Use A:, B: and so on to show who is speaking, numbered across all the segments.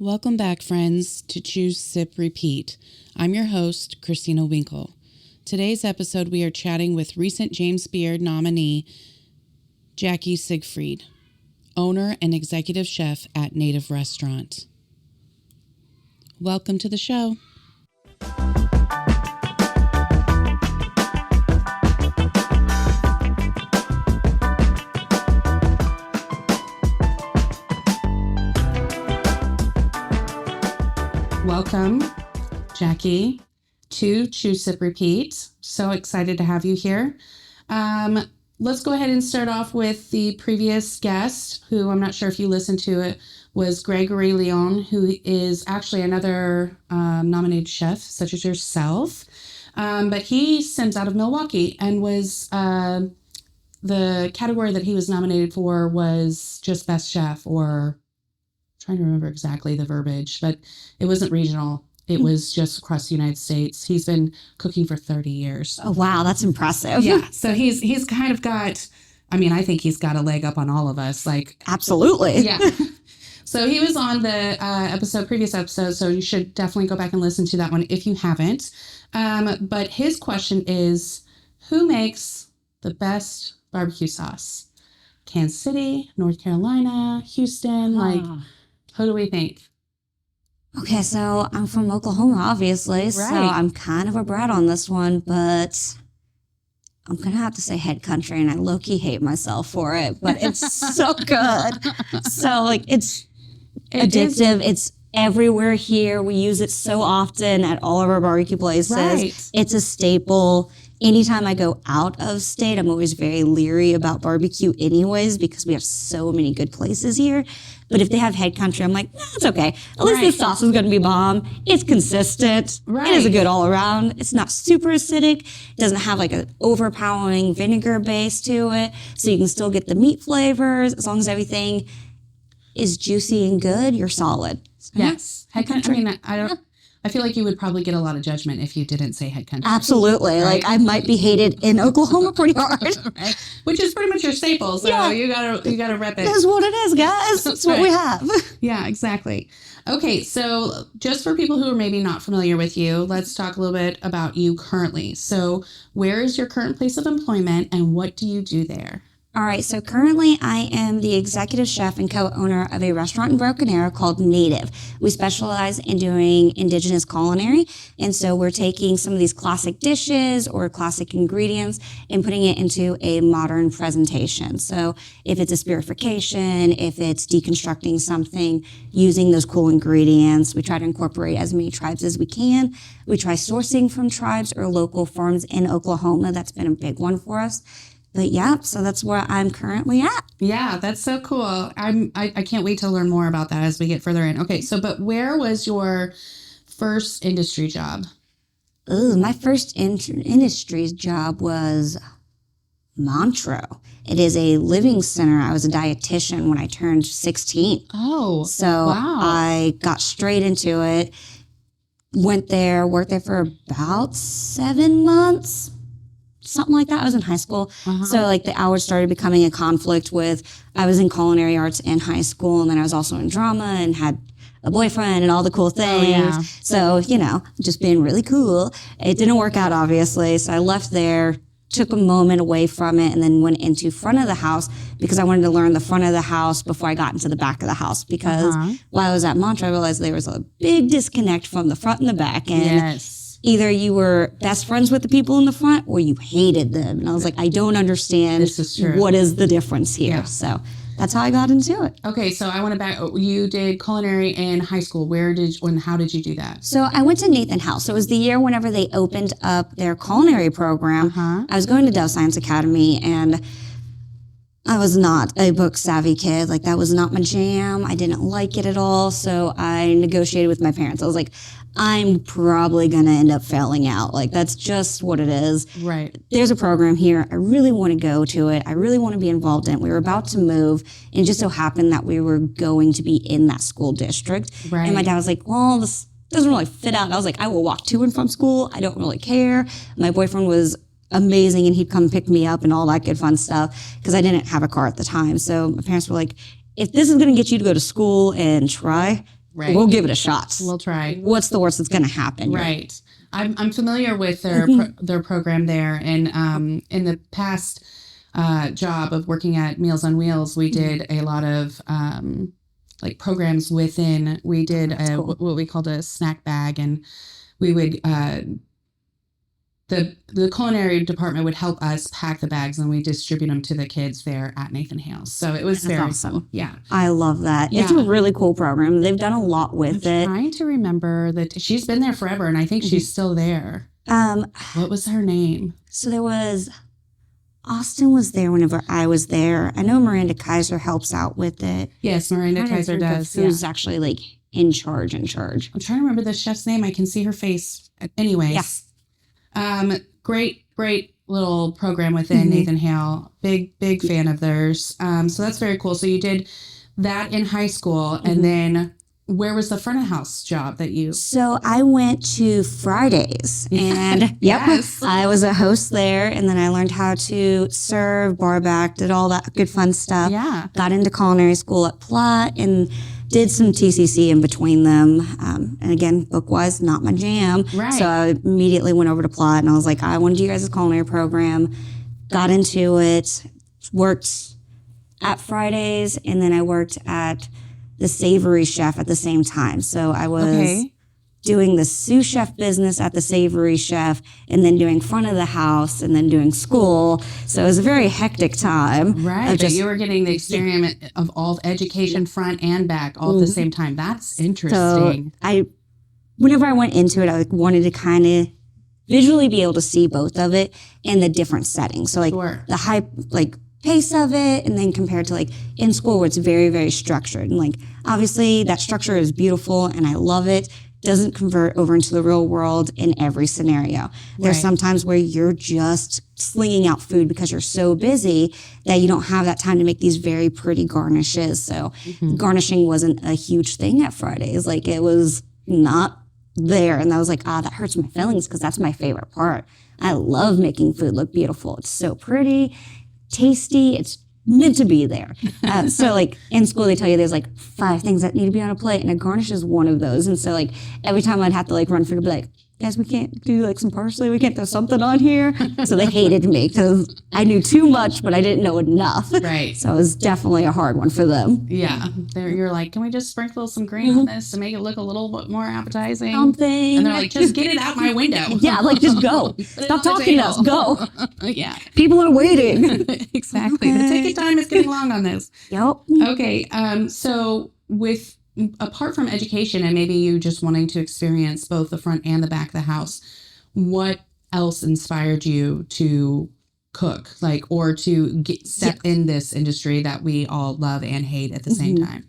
A: Welcome back, friends, to Choose, Sip, Repeat. I'm your host, Christina Winkle. Today's episode, we are chatting with recent James Beard nominee, Jacque Siegfried, owner and executive chef at Natv Restaurant. Welcome to the show. Welcome, Jacque, to Choose, Sip, Repeat. So excited to have you here. Let's go ahead and start off with the previous guest, who I'm not sure if you listened to it, was Gregory Leon, who is actually another nominated chef, such as yourself. But he sends out of Milwaukee and was the category that he was nominated for was just Best Chef, or trying to remember exactly the verbiage, but it wasn't regional. It was just across the United States. He's been cooking for 30 years.
B: Oh, wow. That's impressive.
A: Yeah. So he's kind of got, I think he's got a leg up on all of us.
B: Absolutely.
A: Yeah. So he was on the previous episode. So you should definitely go back and listen to that one if you haven't. But his question is, who makes the best barbecue sauce? Kansas City, North Carolina, Houston, who do we think?
B: Okay, so I'm from Oklahoma, obviously,
A: right.
B: So I'm kind of a brat on this one, but I'm going to have to say Head Country, and I low-key hate myself for it, but it's so good. So, it's addictive. It's everywhere here. We use it so often at all of our barbecue places.
A: Right.
B: It's a staple. Anytime I go out of state, I'm always very leery about barbecue anyways, because we have so many good places here. But if they have Head Country, I'm like, it's okay. At least the sauce is going to be bomb. It's consistent. Right. It is a good all around. It's not super acidic. It doesn't have an overpowering vinegar base to it. So you can still get the meat flavors. As long as everything is juicy and good, you're solid.
A: Yes. Head Country. I feel like you would probably get a lot of judgment if you didn't say Head Country.
B: Absolutely. Right? I might be hated in Oklahoma pretty hard.
A: Right. Which is pretty much your staple. So yeah. you gotta rep it.
B: That's what it is, guys. That's what we have.
A: Yeah, exactly. Okay, so just for people who are maybe not familiar with you, let's talk a little bit about you currently. So where is your current place of employment and what do you do there?
B: All right, so currently I am the executive chef and co-owner of a restaurant in Broken Arrow called Natv. We specialize in doing indigenous culinary, and so we're taking some of these classic dishes or classic ingredients and putting it into a modern presentation. So if it's a spirification, if it's deconstructing something, using those cool ingredients, we try to incorporate as many tribes as we can. We try sourcing from tribes or local farms in Oklahoma. That's been a big one for us. But yeah, so that's where I'm currently at.
A: Yeah, that's so cool. I can't wait to learn more about that as we get further in. Okay, so but where was your first industry job?
B: Ooh, my first industry job was Montreux. It is a living center. I was a dietitian when I turned 16.
A: Oh,
B: so
A: wow.
B: I got straight into it. Went there, worked there for about 7 months. Something like that. I was in high school. Uh-huh. So the hours started becoming a conflict with, I was in culinary arts in high school, and then I was also in drama and had a boyfriend and all the cool things. Oh, yeah. So, just being really cool. It didn't work out, obviously. So I left there, took a moment away from it, and then went into front of the house because I wanted to learn the front of the house before I got into the back of the house. Because while I was at Montreux, I realized there was a big disconnect from the front and the back. And
A: yes.
B: Either you were best friends with the people in the front or you hated them. And I was like, I don't understand what is the difference here. Yeah. So that's how I got into it.
A: Okay, so I want to back. You did culinary in high school. How did you do that?
B: So I went to Nathan House. So it was the year whenever they opened up their culinary program. I was going to Dell Science Academy, and I was not a book savvy kid. That was not my jam. I didn't like it at all. So I negotiated with my parents. I was like, I'm probably going to end up failing out. That's just what it is.
A: Right.
B: There's a program here. I really want to go to it. I really want to be involved in it. We were about to move, and it just so happened that we were going to be in that school district.
A: Right.
B: And my dad was like, well, this doesn't really fit out. And I was like, I will walk to and from school. I don't really care. My boyfriend was amazing, and he'd come pick me up and all that good fun stuff because I didn't have a car at the time. So my parents were like, if this is going to get you to go to school and try,
A: Right.
B: We'll give it a shot.
A: We'll try.
B: What's the worst that's going to happen?
A: Right. I'm familiar with their program there, and in the past job of working at Meals on Wheels, we did a lot of like programs within. We did
B: Cool.
A: what we called a snack bag, and we would the culinary department would help us pack the bags, and we distribute them to the kids there at Nathan Hale's. So it was very
B: awesome.
A: Yeah,
B: I love that.
A: Yeah.
B: It's a really cool program. They've done a lot with
A: I'm
B: it.
A: trying to remember that she's been there forever, and I think she's still there. What was her name?
B: So there was Austin was there whenever I was there. I know Miranda Kaiser helps out with it.
A: Yes, Miranda Kaiser does.
B: Who's actually like in charge.
A: I'm trying to remember the chef's name. I can see her face. Anyways.
B: Yes.
A: Great little program within Nathan Hale. Big fan of theirs. So that's very cool. So you did that in high school, and then where was the front of house job that you?
B: So I went to Fridays, and
A: Yes.
B: I was a host there, and then I learned how to serve, bar back, did all that good fun stuff.
A: Yeah.
B: Got into culinary school at Platt and did some TCC in between them. And again, book-wise, not my jam.
A: Right.
B: So I immediately went over to Platt, and I was like, I want to do you guys' culinary program. Got into it, worked at Fridays, and then I worked at the Savory Chef at the same time. So I was doing the sous chef business at the Savory Chef, and then doing front of the house, and then doing school. So it was a very hectic time.
A: Right. But you were getting the experience of all education, front and back, all at the same time. That's interesting.
B: So whenever I went into it, I wanted to kind of visually be able to see both of it in the different settings. So like the high, like pace of it, and then compared to like in school where it's very, very structured. And like, obviously that structure is beautiful and I love it. Doesn't convert over into the real world in every scenario. There's some times where you're just slinging out food because you're so busy that you don't have that time to make these very pretty garnishes. So garnishing wasn't a huge thing at Fridays. Like it was not there. And I was like, that hurts my feelings because that's my favorite part. I love making food look beautiful. It's so pretty, tasty. It's meant to be there. So like in school, they tell you there's like 5 things that need to be on a plate, and a garnish is one of those. And so like every time I'd have to like run through to be like, guys, we can't do like some parsley. We can't throw something on here. So they hated me because I knew too much, but I didn't know enough.
A: Right.
B: So it was definitely a hard one for them.
A: Yeah. You're like, can we just sprinkle some green on this to make it look a little bit more appetizing?
B: Something.
A: And they're like, just get it out my window.
B: Yeah, like just go. Stop talking to us. Go.
A: Yeah.
B: People are waiting.
A: Exactly. But take your time. It's getting long on this.
B: Yep.
A: Okay. So apart from education and maybe you just wanting to experience both the front and the back of the house, what else inspired you to cook, or to step in this industry that we all love and hate at the same time?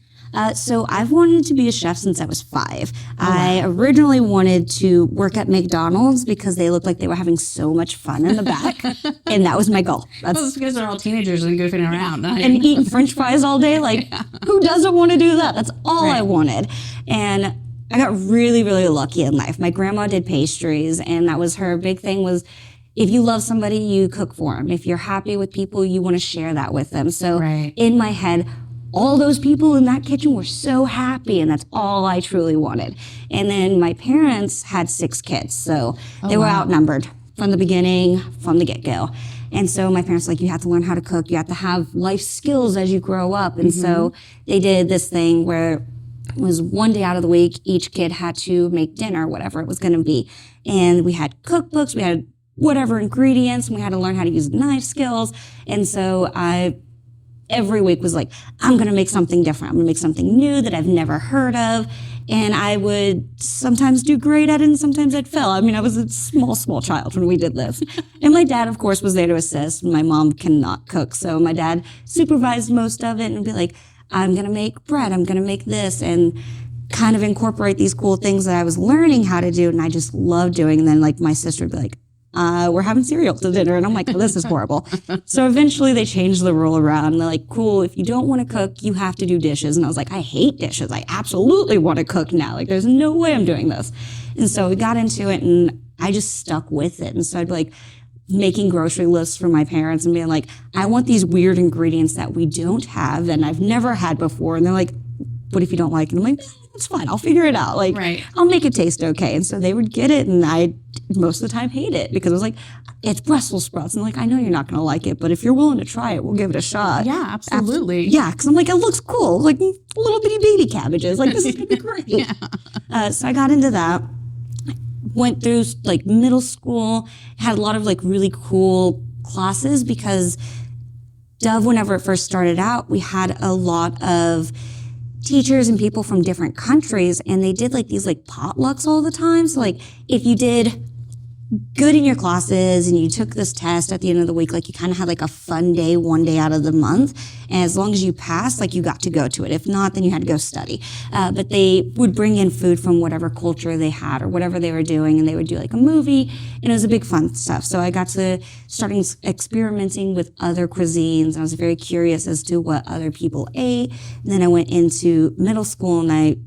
B: So I've wanted to be a chef since I was 5. I originally wanted to work at McDonald's because they looked like they were having so much fun in the back. And that was my goal.
A: That's because they're all teenagers and goofing around.
B: And eating French fries all day. Like, who doesn't want to do that? That's all I wanted. And I got really, really lucky in life. My grandma did pastries, and that was her big thing was, if you love somebody, you cook for them. If you're happy with people, you want to share that with them. So in my head, all those people in that kitchen were so happy, and that's all I truly wanted. And then my parents had 6 kids, so they were outnumbered from the beginning, from the get-go. And so my parents were like, you have to learn how to cook. You have to have life skills as you grow up. And so they did this thing where it was one day out of the week, each kid had to make dinner, whatever it was going to be. And we had cookbooks, we had whatever ingredients, and we had to learn how to use knife skills. And so every week was like, I'm going to make something different. I'm going to make something new that I've never heard of. And I would sometimes do great at it, and sometimes I'd fail. I mean, I was a small child when we did this. And my dad, of course, was there to assist. My mom cannot cook. So my dad supervised most of it and be like, I'm going to make bread. I'm going to make this, and kind of incorporate these cool things that I was learning how to do. And I just loved doing. And then like my sister would be like, we're having cereal to dinner. And I'm like, this is horrible. So eventually they changed the rule around. They're like, cool, if you don't want to cook, you have to do dishes. And I was like, I hate dishes. I absolutely want to cook now. Like, there's no way I'm doing this. And so we got into it, and I just stuck with it. And so I'd be like making grocery lists for my parents and being like, I want these weird ingredients that we don't have and I've never had before. And they're like, what if you don't like it? And I'm like, it's fine. I'll figure it out. Like,
A: Right.
B: I'll make it taste okay. And so they would get it, and I most of the time hate it because it was like, it's Brussels sprouts. And like, I know you're not going to like it, but if you're willing to try it, we'll give it a shot.
A: Yeah, absolutely.
B: Yeah, because I'm like, it looks cool. Like little bitty baby cabbages. Like, this is going to be great. So I got into that. Went through like middle school, had a lot of like really cool classes because Dove, whenever it first started out, we had a lot of teachers and people from different countries, and they did like these like potlucks all the time. So like if you did good in your classes and you took this test at the end of the week, like you kind of had like a fun day, one day out of the month. And as long as you passed, like you got to go to it. If not, then you had to go study. But they would bring in food from whatever culture they had or whatever they were doing, and they would do like a movie, and it was a big fun stuff. So I got to starting experimenting with other cuisines. I was very curious as to what other people ate. And then I went into middle school, and I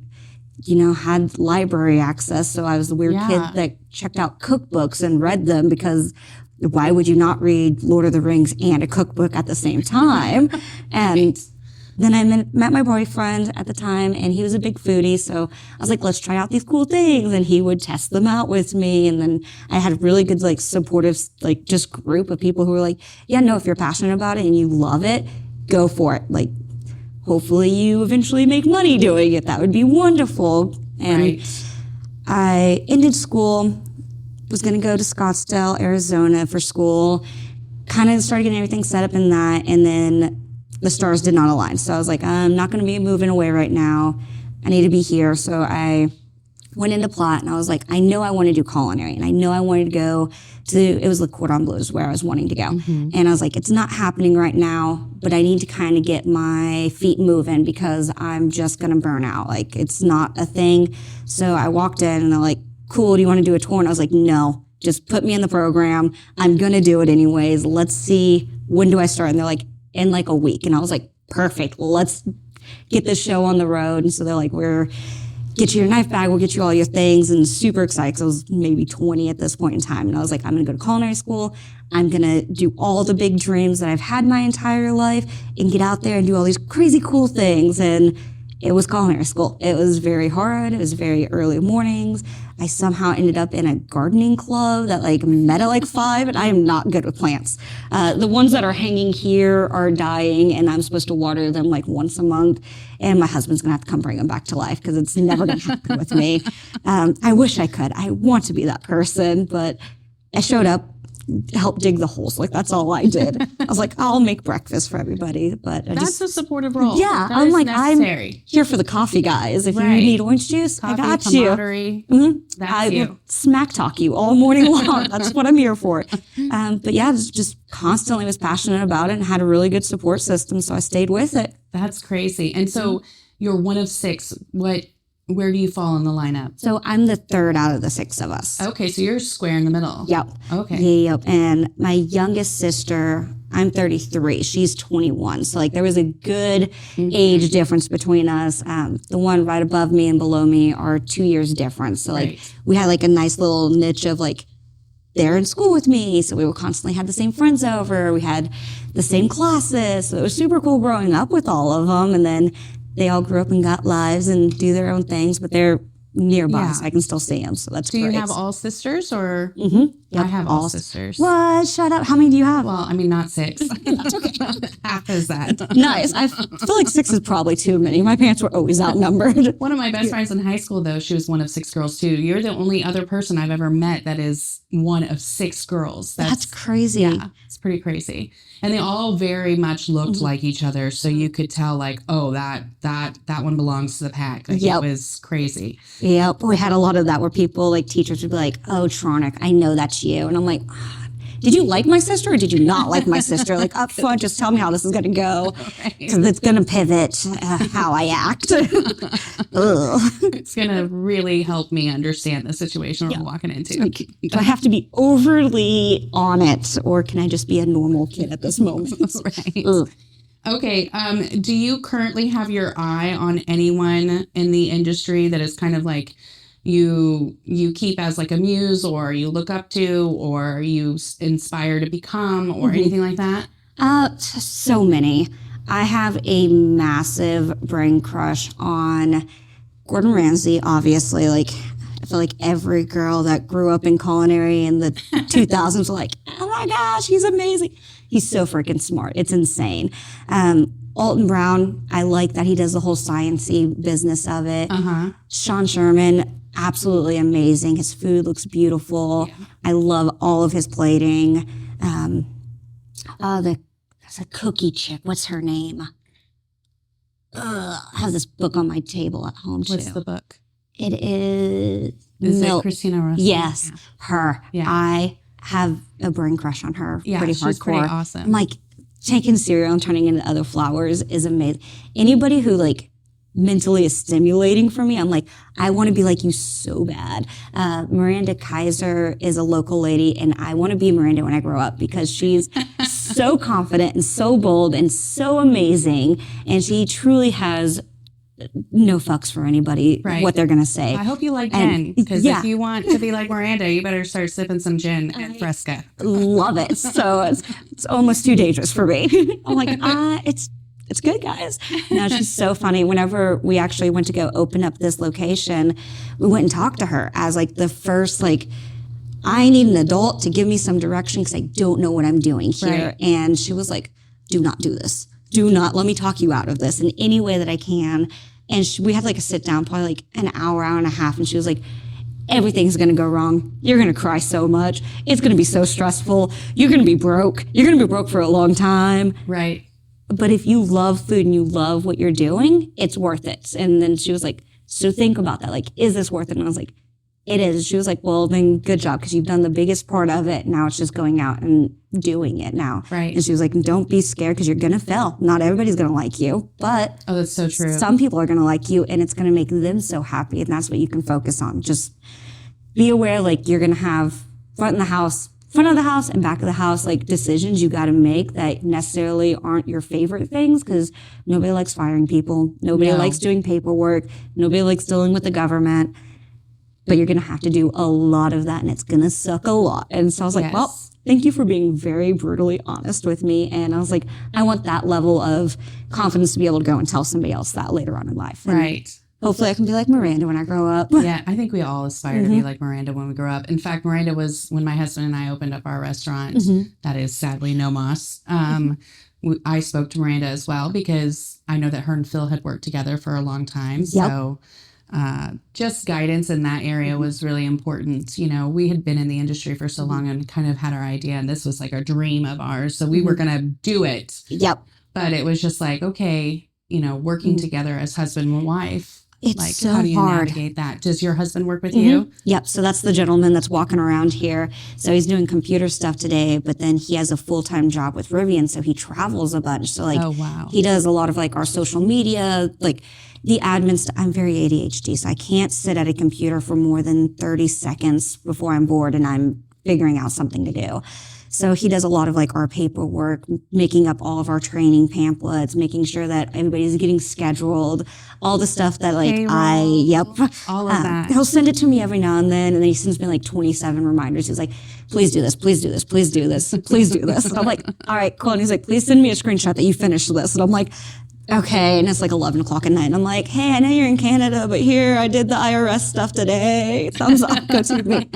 B: had library access. So I was the weird kid that checked out cookbooks and read them, because why would you not read Lord of the Rings and a cookbook at the same time? And then I met my boyfriend at the time, and he was a big foodie. So I was like, let's try out these cool things. And he would test them out with me. And then I had a really good, like, supportive, like, just group of people who were like, yeah, no, if you're passionate about it and you love it, go for it. Like, hopefully you eventually make money doing it. That would be wonderful. And I ended school, was going to go to Scottsdale, Arizona for school, kind of started getting everything set up in that. And then the stars did not align. So I was like, I'm not going to be moving away right now. I need to be here. So I went into Platt, and I was like, I know I want to do culinary, and I know I wanted to go to, it was Le Cordon Bleu is where I was wanting to go. And I was like, it's not happening right now, but I need to kind of get my feet moving because I'm just going to burn out. Like, it's not a thing. So I walked in, and they're like, cool, do you want to do a tour? And I was like, no, just put me in the program. I'm going to do it anyways. Let's see, when do I start? And they're like, in like a week. And I was like, perfect, let's get this show on the road. And so they're like, get you your knife bag, we'll get you all your things, and super excited because I was maybe 20 at this point in time. And I was like, I'm going to go to culinary school. I'm going to do all the big dreams that I've had my entire life and get out there and do all these crazy cool things. And it was culinary school. It was very hard. It was very early mornings. I somehow ended up in a gardening club that like met at like 5, and I am not good with plants. The ones that are hanging here are dying, and I'm supposed to water them like once a month. And my husband's gonna have to come bring them back to life because it's never gonna happen with me. I wish I could. I want to be that person, but I showed up, helped dig the holes. Like, that's all I did. I was like, I'll make breakfast for everybody. But
A: that's a supportive role.
B: Yeah,
A: that
B: I'm like,
A: necessary.
B: I'm here for the coffee, guys. If you need orange juice,
A: Coffee,
B: I got
A: camaraderie.
B: you.
A: That's
B: I
A: you.
B: will smack talk you all morning long. That's what I'm here for. But yeah, just constantly was passionate about it and had a really good support system. So I stayed with it.
A: That's crazy. And so you're one of 6. Where do you fall in the lineup?
B: So I'm the third out of the 6 of us.
A: Okay, so you're square in the middle.
B: Yep.
A: Okay.
B: Yep. And my youngest sister, I'm 33. She's 21. So like there was a good age difference between us. The one right above me and below me are 2 years difference. So like we had like a nice little niche of like, they're in school with me. So we would constantly have the same friends over. We had the same classes. So it was super cool growing up with all of them. And then they all grew up and got lives and do their own things, but they're nearby, so I can still see them. So that's great.
A: Do you have all sisters or?
B: Yep,
A: I have all sisters.
B: What? Shut up. How many do you have?
A: Well, I mean, not 6. That's okay. Half is that.
B: Nice. I feel like 6 is probably too many. My parents were always outnumbered.
A: One of my best friends in high school, though, she was one of 6 girls too. You're the only other person I've ever met that is one of 6 girls.
B: That's crazy.
A: Yeah, it's pretty crazy. And they all very much looked like each other. So you could tell like, oh, that one belongs to the pack. Like it was crazy.
B: Yep. We had a lot of that where people like teachers would be like, oh, Tronic, I know that's you. And I'm like, did you like my sister or did you not like my sister? Like up front, just tell me how this is going to go. Because it's going to pivot how I act.
A: It's going to really help me understand the situation we're walking into.
B: Okay. Do I have to be overly on it or can I just be a normal kid at this moment?
A: Right. Okay. Do you currently have your eye on anyone in the industry that is kind of like you keep as like a muse or you look up to or you inspire to become or anything like that?
B: So many. I have a massive brain crush on Gordon Ramsay, obviously, like, I feel like every girl that grew up in culinary in the 2000s was like, oh my gosh, he's amazing. He's so freaking smart. It's insane. Alton Brown, I like that he does the whole sciencey business of it. Sean Sherman, absolutely amazing. His food looks beautiful. Yeah. I love all of his plating. There's a cookie chick. What's her name? I have this book on my table at home too.
A: What's the book?
B: It is
A: it Christina Rossi?
B: Yes,
A: yeah.
B: Her. Yeah. I have a brain crush on her.
A: Yeah,
B: pretty
A: she's
B: hardcore.
A: Pretty awesome.
B: I'm like, taking cereal and turning into other flowers is amazing. Anybody who like mentally is stimulating for me, I'm like, I want to be like you so bad. Miranda Kaiser is a local lady, and I want to be Miranda when I grow up because she's so confident and so bold and so amazing, and she truly has no fucks for anybody, what they're going to say.
A: I hope you like gin, because if you want to be like Miranda, you better start sipping some gin at Fresca.
B: Love it. So it's almost too dangerous for me. I'm like, it's good, guys. No, she's so funny. Whenever we actually went to go open up this location, we went and talked to her as like the first, like, I need an adult to give me some direction because I don't know what I'm doing here. Right. And she was like, do not do this. Do not let me talk you out of this in any way that I can. And we had like a sit down, probably like an hour and a half. And she was like, everything's going to go wrong. You're going to cry so much. It's going to be so stressful. You're going to be broke. You're going to be broke for a long time.
A: Right.
B: But if you love food and you love what you're doing, it's worth it. And then she was like, so think about that. Like, is this worth it? And I was like, it is. She was like, well, then good job, because you've done the biggest part of it. Now it's just going out and doing it now.
A: Right.
B: And she was like, don't be scared because you're going to fail. Not everybody's going to like you, but
A: oh, that's so true.
B: Some people are going to like you, and it's going to make them so happy. And that's what you can focus on. Just be aware, like, you're going to have front of the house and back of the house, like, decisions you got to make that necessarily aren't your favorite things, because nobody likes firing people. Nobody likes doing paperwork. Nobody likes dealing with the government. But you're going to have to do a lot of that, and it's going to suck a lot. And so I was like, well, thank you for being very brutally honest with me. And I was like, I want that level of confidence to be able to go and tell somebody else that later on in life. And
A: right.
B: Hopefully I can be like Miranda when I grow up.
A: Yeah, I think we all aspire to be like Miranda when we grow up. In fact, Miranda was, when my husband and I opened up our restaurant, that is sadly No Moss, I spoke to Miranda as well, because I know that her and Phil had worked together for a long time. So just guidance in that area was really important. You know, we had been in the industry for so long and kind of had our idea, and this was like a dream of ours. So we were going to do it.
B: Yep.
A: But it was just like, okay, you know, working together as husband and wife.
B: It's
A: like,
B: so
A: how do you
B: hard.
A: navigate that? Does your husband work with you?
B: Yep. So that's the gentleman that's walking around here. So he's doing computer stuff today, but then he has a full-time job with Rivian, so he travels a bunch. So like, he does a lot of like our social media, like the admin stuff. I'm very ADHD, so I can't sit at a computer for more than 30 seconds before I'm bored and I'm figuring out something to do. So he does a lot of like our paperwork, making up all of our training pamphlets, making sure that everybody's getting scheduled, all the stuff that like
A: all of that.
B: He'll send it to me every now and then he sends me like 27 reminders. He's like, please do this, please do this, please do this, please do this. And I'm like, all right, cool. And he's like, please send me a screenshot that you finished this. And I'm like, okay. And it's like 11 o'clock at night. And I'm like, hey, I know you're in Canada, but here I did the IRS stuff today. Thumbs up, go to me.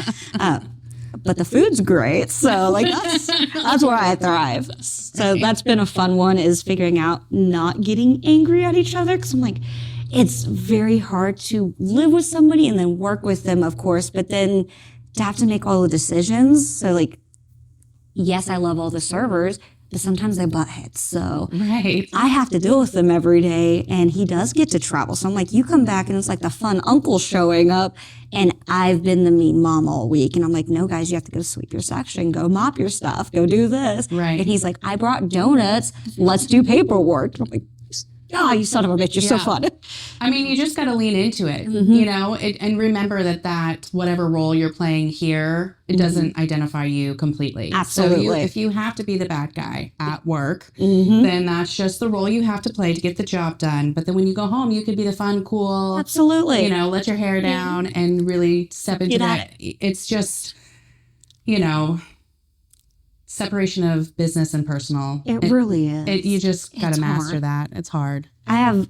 B: But the food's great. So like that's where I thrive. So that's been a fun one, is figuring out not getting angry at each other. Cause I'm like, it's very hard to live with somebody and then work with them, of course, but then to have to make all the decisions. So like, yes, I love all the servers, but sometimes they butt heads. So I have to deal with them every day, and he does get to travel. So I'm like, you come back and it's like the fun uncle showing up, and I've been the mean mom all week. And I'm like, no, guys, you have to go sweep your section, go mop your stuff, go do this.
A: Right.
B: And he's like, I brought donuts. Let's do paperwork. I'm like, oh, you son of a bitch, you're so fun.
A: I mean, you just got to lean into it, you know, and remember that whatever role you're playing here, it doesn't identify you completely.
B: Absolutely.
A: So if you have to be the bad guy at work, then that's just the role you have to play to get the job done. But then when you go home, you could be the fun, cool, you know, let your hair down and really step into that. It's just, you know, separation of business and personal.
B: It really is.
A: You just got to master that. It's hard.
B: I have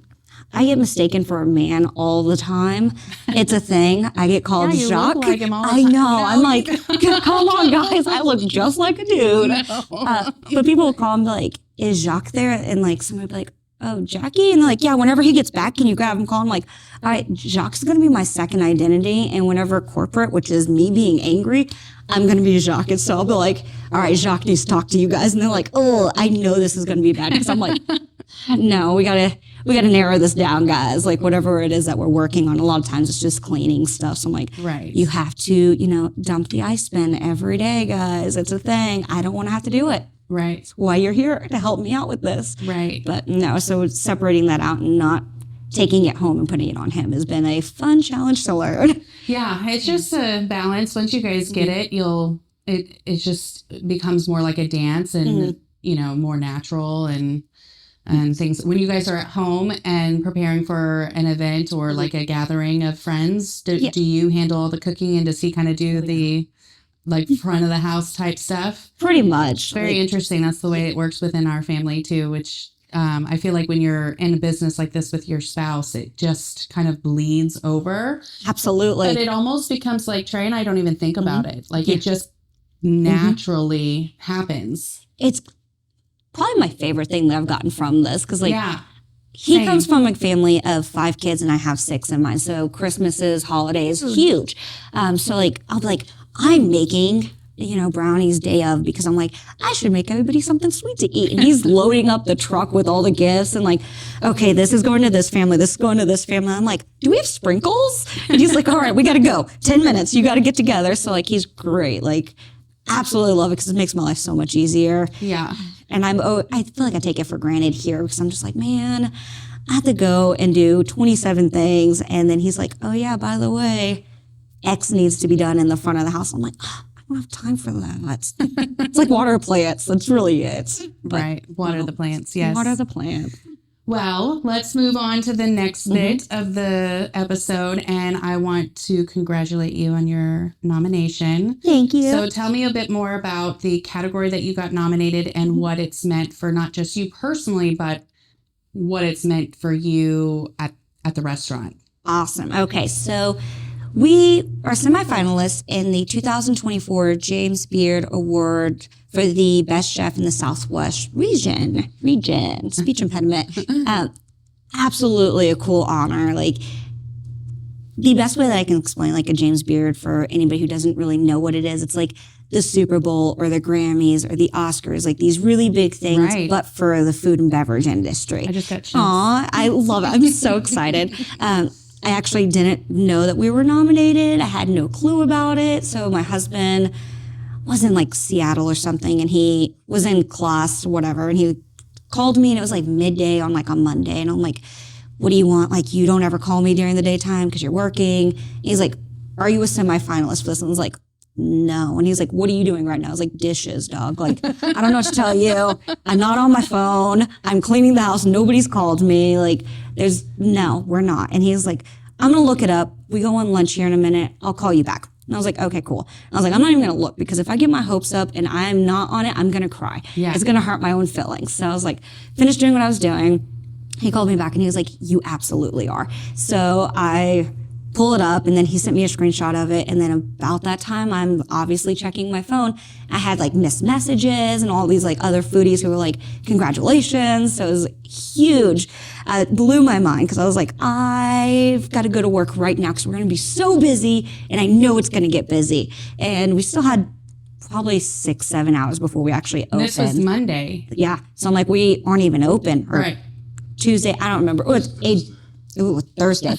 B: I get mistaken for a man all the time. It's a thing. I get called
A: you
B: Jacque.
A: look like him all the
B: I
A: time.
B: know.
A: No.
B: I'm like, come on, guys. I look just like a dude. But people will call him like, is Jacque there? And like somebody will be like, oh, Jackie? And they're like, yeah, whenever he gets back, can you grab him? Call him like, all right, Jacque's going to be my second identity. And whenever corporate, which is me being angry, I'm going to be Jacque. And so I'll be like, all right, Jacque needs to talk to you guys. And they're like, oh, I know this is going to be bad. Because I'm like, no, we gotta narrow this down, guys. Like whatever it is that we're working on. A lot of times it's just cleaning stuff. So I'm like,
A: Right.
B: you have to, dump the ice bin every day, guys. It's a thing. I don't want to have to do it.
A: Right.
B: That's why you're here, to help me out with this.
A: Right.
B: But no, so separating that out and not taking it home and putting it on him has been a fun challenge to learn.
A: Yeah, it's just a balance. Once you guys get it, it just becomes more like a dance and more natural and things. When you guys are at home and preparing for an event or like a gathering of friends, do you handle all the cooking, and does he kind of do the like front of the house type stuff?
B: Pretty much.
A: Very interesting. That's the way it works within our family too, which I feel like when you're in a business like this with your spouse, it just kind of bleeds over.
B: Absolutely.
A: But it almost becomes like Trey and I don't even think about it. Like it just naturally happens.
B: It's probably my favorite thing that I've gotten from this, because like he
A: Same.
B: comes from a family of 5 kids and I have 6 in mine. So Christmases, holidays, huge. So like I'll be like, I'm making brownies day of, because I'm like, I should make everybody something sweet to eat. And he's loading up the truck with all the gifts and like, okay, this is going to this family, this is going to this family. I'm like, do we have sprinkles? And he's like, all right, we got to go. 10 minutes, you got to get together. So like, he's great. Like, absolutely love it because it makes my life so much easier.
A: Yeah.
B: And I feel like I take it for granted here because I'm just like, man, I have to go and do 27 things. And then he's like, oh yeah, by the way, X needs to be done in the front of the house. I'm like, I don't have time for that. It's like water plants. That's really it. But,
A: Right. Water the plants. Yes.
B: Water the plant.
A: Well, let's move on to the next bit of the episode. And I want to congratulate you on your nomination.
B: Thank you.
A: So tell me a bit more about the category that you got nominated and what it's meant for not just you personally, but what it's meant for you at the restaurant.
B: Awesome. Okay, so we are semifinalists in the 2024 James Beard Award for the best chef in the Southwest region, speech impediment. Absolutely a cool honor. Like, the best way that I can explain like a James Beard for anybody who doesn't really know what it is, it's like the Super Bowl or the Grammys or the Oscars, like these really big things,
A: Right.
B: but for the food and beverage industry.
A: I just got chills.
B: Aw, I love it. I'm so excited. I actually didn't know that we were nominated. I had no clue about it. So my husband was in like Seattle or something, and he was in class or whatever, and he called me, and it was like midday on like a Monday, and I'm like, what do you want? Like, you don't ever call me during the daytime because you're working. And he's like, are you a semifinalist for this? And I was like, no. And he's like, what are you doing right now? I was like, dishes, dog. Like, I don't know what to tell you. I'm not on my phone. I'm cleaning the house. Nobody's called me. Like, no, we're not. And he's like, I'm going to look it up. We go on lunch here in a minute. I'll call you back. And I was like, okay, cool. I was like, I'm not even going to look, because if I get my hopes up and I'm not on it, I'm going to cry.
A: Yeah.
B: It's going to hurt my own feelings. So I was like, finished doing what I was doing. He called me back and he was like, you absolutely are. So I pull it up, and then he sent me a screenshot of it. And then about that time, I'm obviously checking my phone. I had like missed messages and all these like other foodies who were like, congratulations. So it was huge. It blew my mind, because I was like, I've got to go to work right now because we're going to be so busy, and I know it's going to get busy. And we still had probably 6-7 hours before we actually opened.
A: This was Monday.
B: Yeah. So I'm like, we aren't even open. Or
A: Right.
B: Tuesday, I don't remember. Oh, it's Thursday.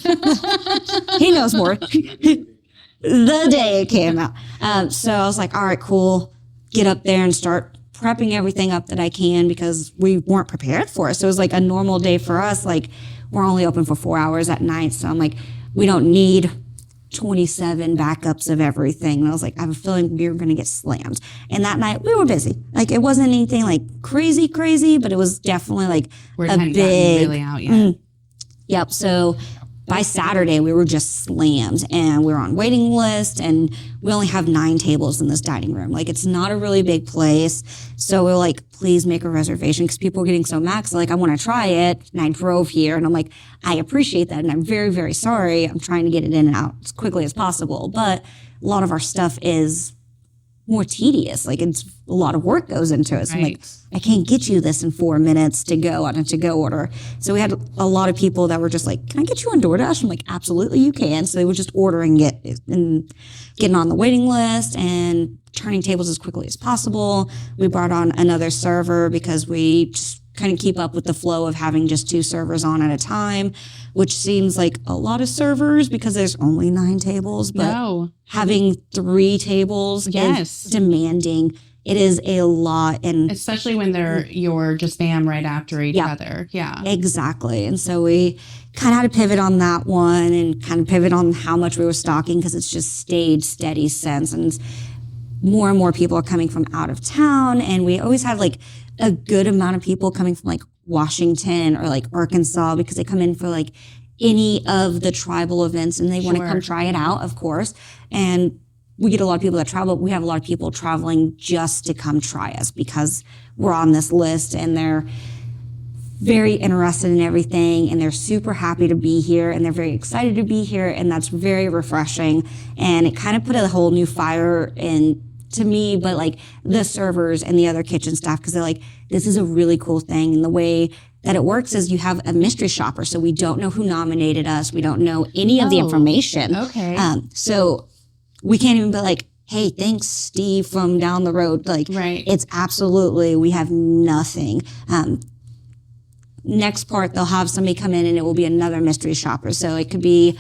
B: He knows more. The day it came out. So I was like, all right, cool. Get up there and start prepping everything up that I can, because we weren't prepared for it. So it was like a normal day for us. Like, we're only open for 4 hours at night. So I'm like, we don't need 27 backups of everything. And I was like, I have a feeling we were going to get slammed. And that night we were busy. Like, it wasn't anything like crazy, but it was definitely like
A: Word
B: a
A: hadn't
B: big,
A: gotten really out yet.
B: Yep. So by Saturday, we were just slammed and we were on waiting list and we only have 9 tables in this dining room. Like, it's not a really big place. So we're like, please make a reservation because people are getting so mad. So like, I want to try it. And I drove here and I'm like, I appreciate that. And I'm very, very sorry. I'm trying to get it in and out as quickly as possible. But a lot of our stuff is more tedious. Like, it's a lot of work goes into it. So I'm like, I can't get you this in 4 minutes to go on a to-go order. So we had a lot of people that were just like, can I get you on DoorDash? I'm like, absolutely, you can. So they were just ordering it and getting on the waiting list and turning tables as quickly as possible. We brought on another server because we just couldn't keep up with the flow of having just 2 servers on at a time, which seems like a lot of servers because there's only 9 tables. But having 3 tables is demanding. It is a lot. And
A: especially when you're just bam right after each other. Yeah,
B: exactly. And so we kind of had to pivot on that one and kind of pivot on how much we were stocking because it's just stayed steady since. And more and more people are coming from out of town. And we always have like a good amount of people coming from like Washington or like Arkansas because they come in for like any of the tribal events and they want to come try it out, of course. And we get a lot of people that travel. We have a lot of people traveling just to come try us because we're on this list and they're very interested in everything and they're super happy to be here and they're very excited to be here. And that's very refreshing. And it kind of put a whole new fire in to me, but like the servers and the other kitchen staff, because they're like, this is a really cool thing. And the way that it works is you have a mystery shopper. So we don't know who nominated us. We don't know any of the information.
A: Okay.
B: So we can't even be like, hey, thanks, Steve, from down the road. Like, it's absolutely, we have nothing. Next part, they'll have somebody come in and it will be another mystery shopper. So it could be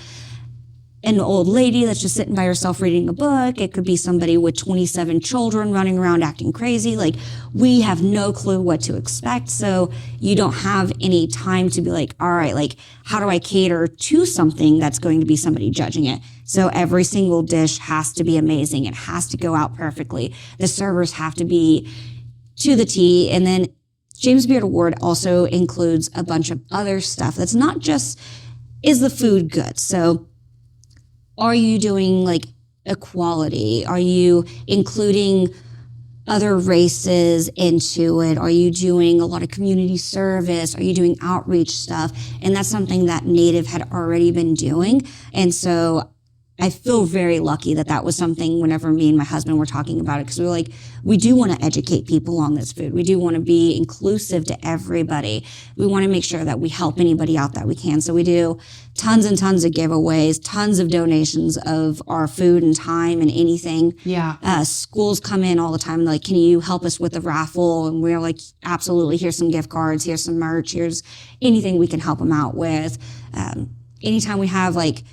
B: an old lady that's just sitting by herself reading a book. It could be somebody with 27 children running around acting crazy. Like, we have no clue what to expect. So you don't have any time to be like, all right, like, how do I cater to something that's going to be somebody judging it? So every single dish has to be amazing. It has to go out perfectly. The servers have to be to the T. And then James Beard Award also includes a bunch of other stuff that's not just, is the food good? So are you doing like equality? Are you including other races into it? Are you doing a lot of community service? Are you doing outreach stuff? And that's something that Native had already been doing. And so I feel very lucky that that was something whenever me and my husband were talking about it, because we were like, we do want to educate people on this food. We do want to be inclusive to everybody. We want to make sure that we help anybody out that we can. So we do tons and tons of giveaways, tons of donations of our food and time and anything.
A: Yeah.
B: Schools come in all the time. Like, can you help us with the raffle? And we're like, absolutely. Here's some gift cards. Here's some merch. Here's anything we can help them out with. Anytime we have like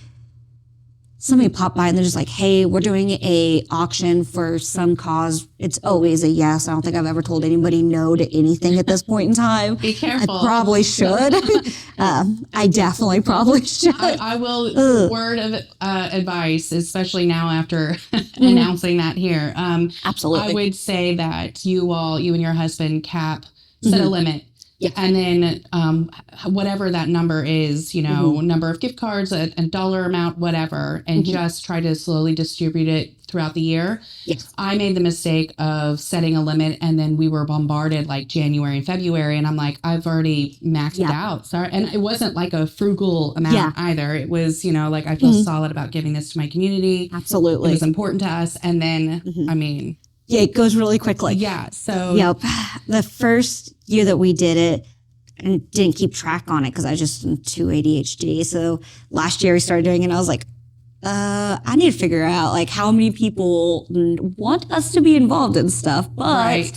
B: somebody pop by and they're just like, hey, we're doing a auction for some cause, it's always a yes. I don't think I've ever told anybody no to anything at this point in time.
A: Be careful.
B: I probably should. I definitely probably should.
A: I will, word of advice, especially now after announcing that here.
B: Absolutely.
A: I would say that you and your husband set a limit.
B: Yeah.
A: And then whatever that number is, number of gift cards, a dollar amount, whatever, and just try to slowly distribute it throughout the year.
B: Yes.
A: I made the mistake of setting a limit, and then we were bombarded like January and February, and I'm like, I've already maxed it out. Sorry. And it wasn't like a frugal amount either. It was, like, I feel solid about giving this to my community.
B: Absolutely.
A: It was important to us. And then,
B: yeah, it goes really quickly.
A: Yeah. So
B: the first year that we did it, and didn't keep track on it because I just am too ADHD. So last year we started doing it and I was like, I need to figure out like how many people want us to be involved in stuff. But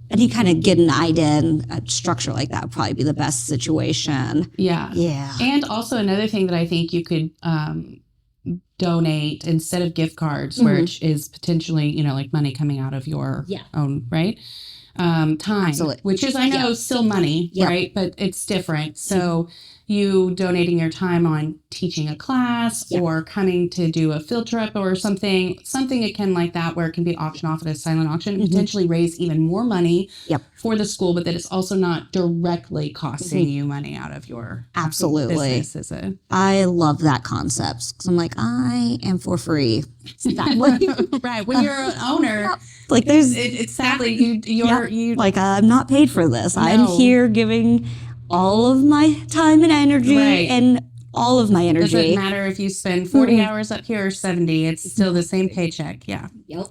B: and you kind of get an idea and a structure like that would probably be the best situation.
A: Yeah.
B: Yeah.
A: And also another thing that I think you could donate instead of gift cards, which is potentially, you know, like money coming out of your own, right? Time,
B: Absolutely.
A: which is, I know, still money, right? But it's different. So you donating your time on teaching a class or coming to do a field trip or something akin like that, where it can be auctioned off at a silent auction and potentially raise even more money for the school, but that it's also not directly costing you money out of your business, is it?
B: I love that concept because I'm like, I am for free. That way.
A: Right. When you're an owner,
B: like there's
A: it's sadly you
B: like I'm not paid for this. I'm here giving all of my time and energy and all of my energy.
A: Doesn't matter if you spend 40 hours up here or 70, it's still the same paycheck. Yeah.
B: Yep.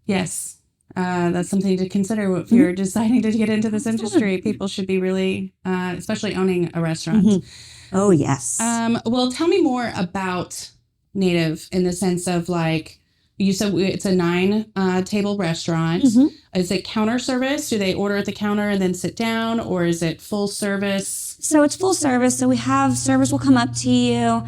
A: Yes. That's something to consider if you're deciding to get into this industry. People should be really, especially owning a restaurant.
B: Oh, yes.
A: Well, tell me more about Native in the sense of like, you said it's a 9-table restaurant. Is it counter service? Do they order at the counter and then sit down, or is it full service?
B: So it's full service. So we have servers will come up to you,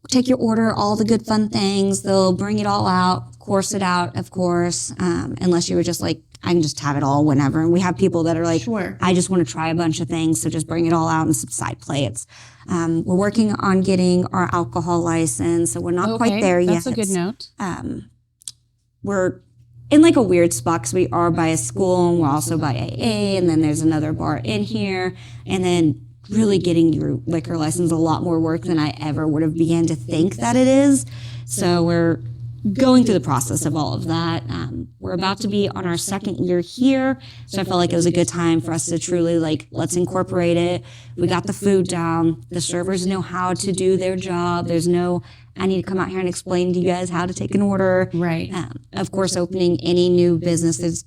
B: take your order, all the good fun things. They'll bring it all out, course it out, of course, unless you were just like, I can just have it all whenever. And we have people that are like, I just want to try a bunch of things, so just bring it all out in some side plates. We're working on getting our alcohol license, so we're not quite there yet.
A: That's a good note.
B: We're in like a weird spot because we are by a school and we're also by AA, and then there's another bar in here, and then really getting your liquor license a lot more work than I ever would have began to think that it is. So we're going through the process of all of that. We're about to be on our 2nd year here, so I felt like it was a good time for us to truly like, let's incorporate it. We got the food down. The servers know how to do their job. There's no, I need to come out here and explain to you guys how to take an order.
A: Right.
B: Of course, opening any new business, there's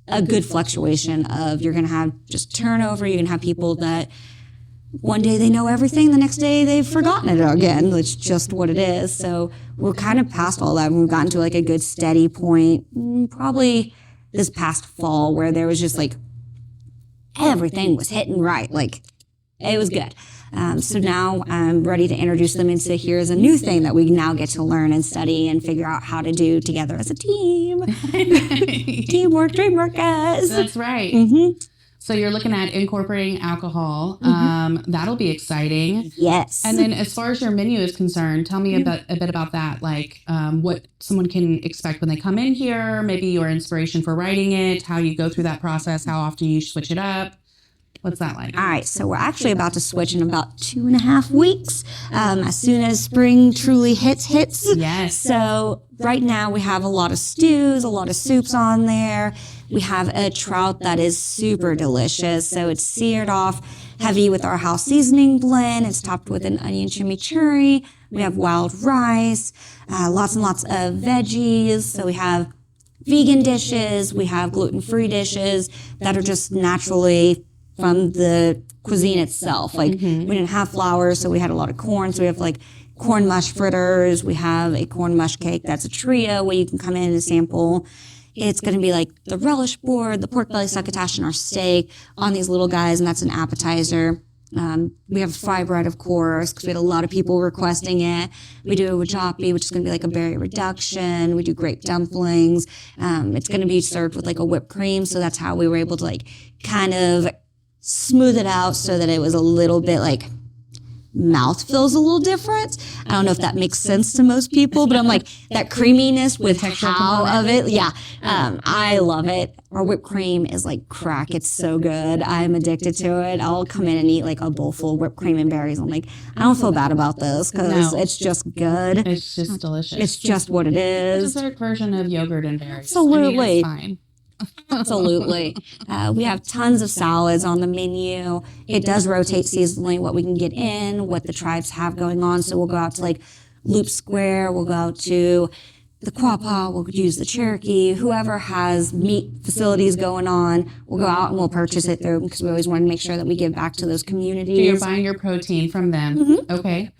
B: a good fluctuation of, you're going to have just turnover. You're going to have people that one day they know everything, the next day they've forgotten it again. It's just what it is. So we're kind of past all that. We've gotten to like a good steady point, probably this past fall, where there was just like everything was hitting right. Like it was good. So now I'm ready to introduce them into, here's a new thing that we now get to learn and study and figure out how to do together as a team. Teamwork, dreamwork, guys.
A: That's right. So you're looking at incorporating alcohol. That'll be exciting.
B: Yes.
A: And then as far as your menu is concerned, tell me a bit about that. Like what someone can expect when they come in here, maybe your inspiration for writing it, how you go through that process, how often you switch it up. What's that like?
B: All right, so we're actually about to switch in about 2.5 weeks, as soon as spring truly hits.
A: Yes.
B: So right now we have a lot of stews, a lot of soups on there. We have a trout that is super delicious. So it's seared off heavy with our house seasoning blend. It's topped with an onion chimichurri. We have wild rice, lots and lots of veggies. So we have vegan dishes. We have gluten-free dishes that are just naturally from the cuisine itself. Like we didn't have flour, so we had a lot of corn. So we have like corn mush fritters. We have a corn mush cake that's a trio where you can come in and sample. It's going to be like the relish board, the pork belly succotash, and our steak on these little guys, and that's an appetizer. We have fry bread, of course, because we had a lot of people requesting it. We do a wajapi, which is going to be like a berry reduction. We do grape dumplings. It's going to be served with like a whipped cream, so that's how we were able to like kind of smooth it out so that it was a little bit like mouth feels a little different. I don't know if that makes sense to most people, but I'm like that creaminess with how of it. Yeah. I love it. Our whipped cream is like crack. It's so good. I'm addicted to it. I'll come in and eat like a bowl full of whipped cream and berries. I'm like, I don't feel bad about this because it's just good.
A: It's just delicious.
B: It's just what it is.
A: It's a dessert version of yogurt and berries.
B: Absolutely.
A: I mean, it's fine.
B: Absolutely. We have tons of salads on the menu. It does rotate seasonally what we can get in, what the tribes have going on. So we'll go out to like Loop Square. We'll go out to the Quapaw. We'll use the Cherokee. Whoever has meat facilities going on, we'll go out and we'll purchase it through because we always want to make sure that we give back to those communities.
A: So you're buying your protein from them. Okay.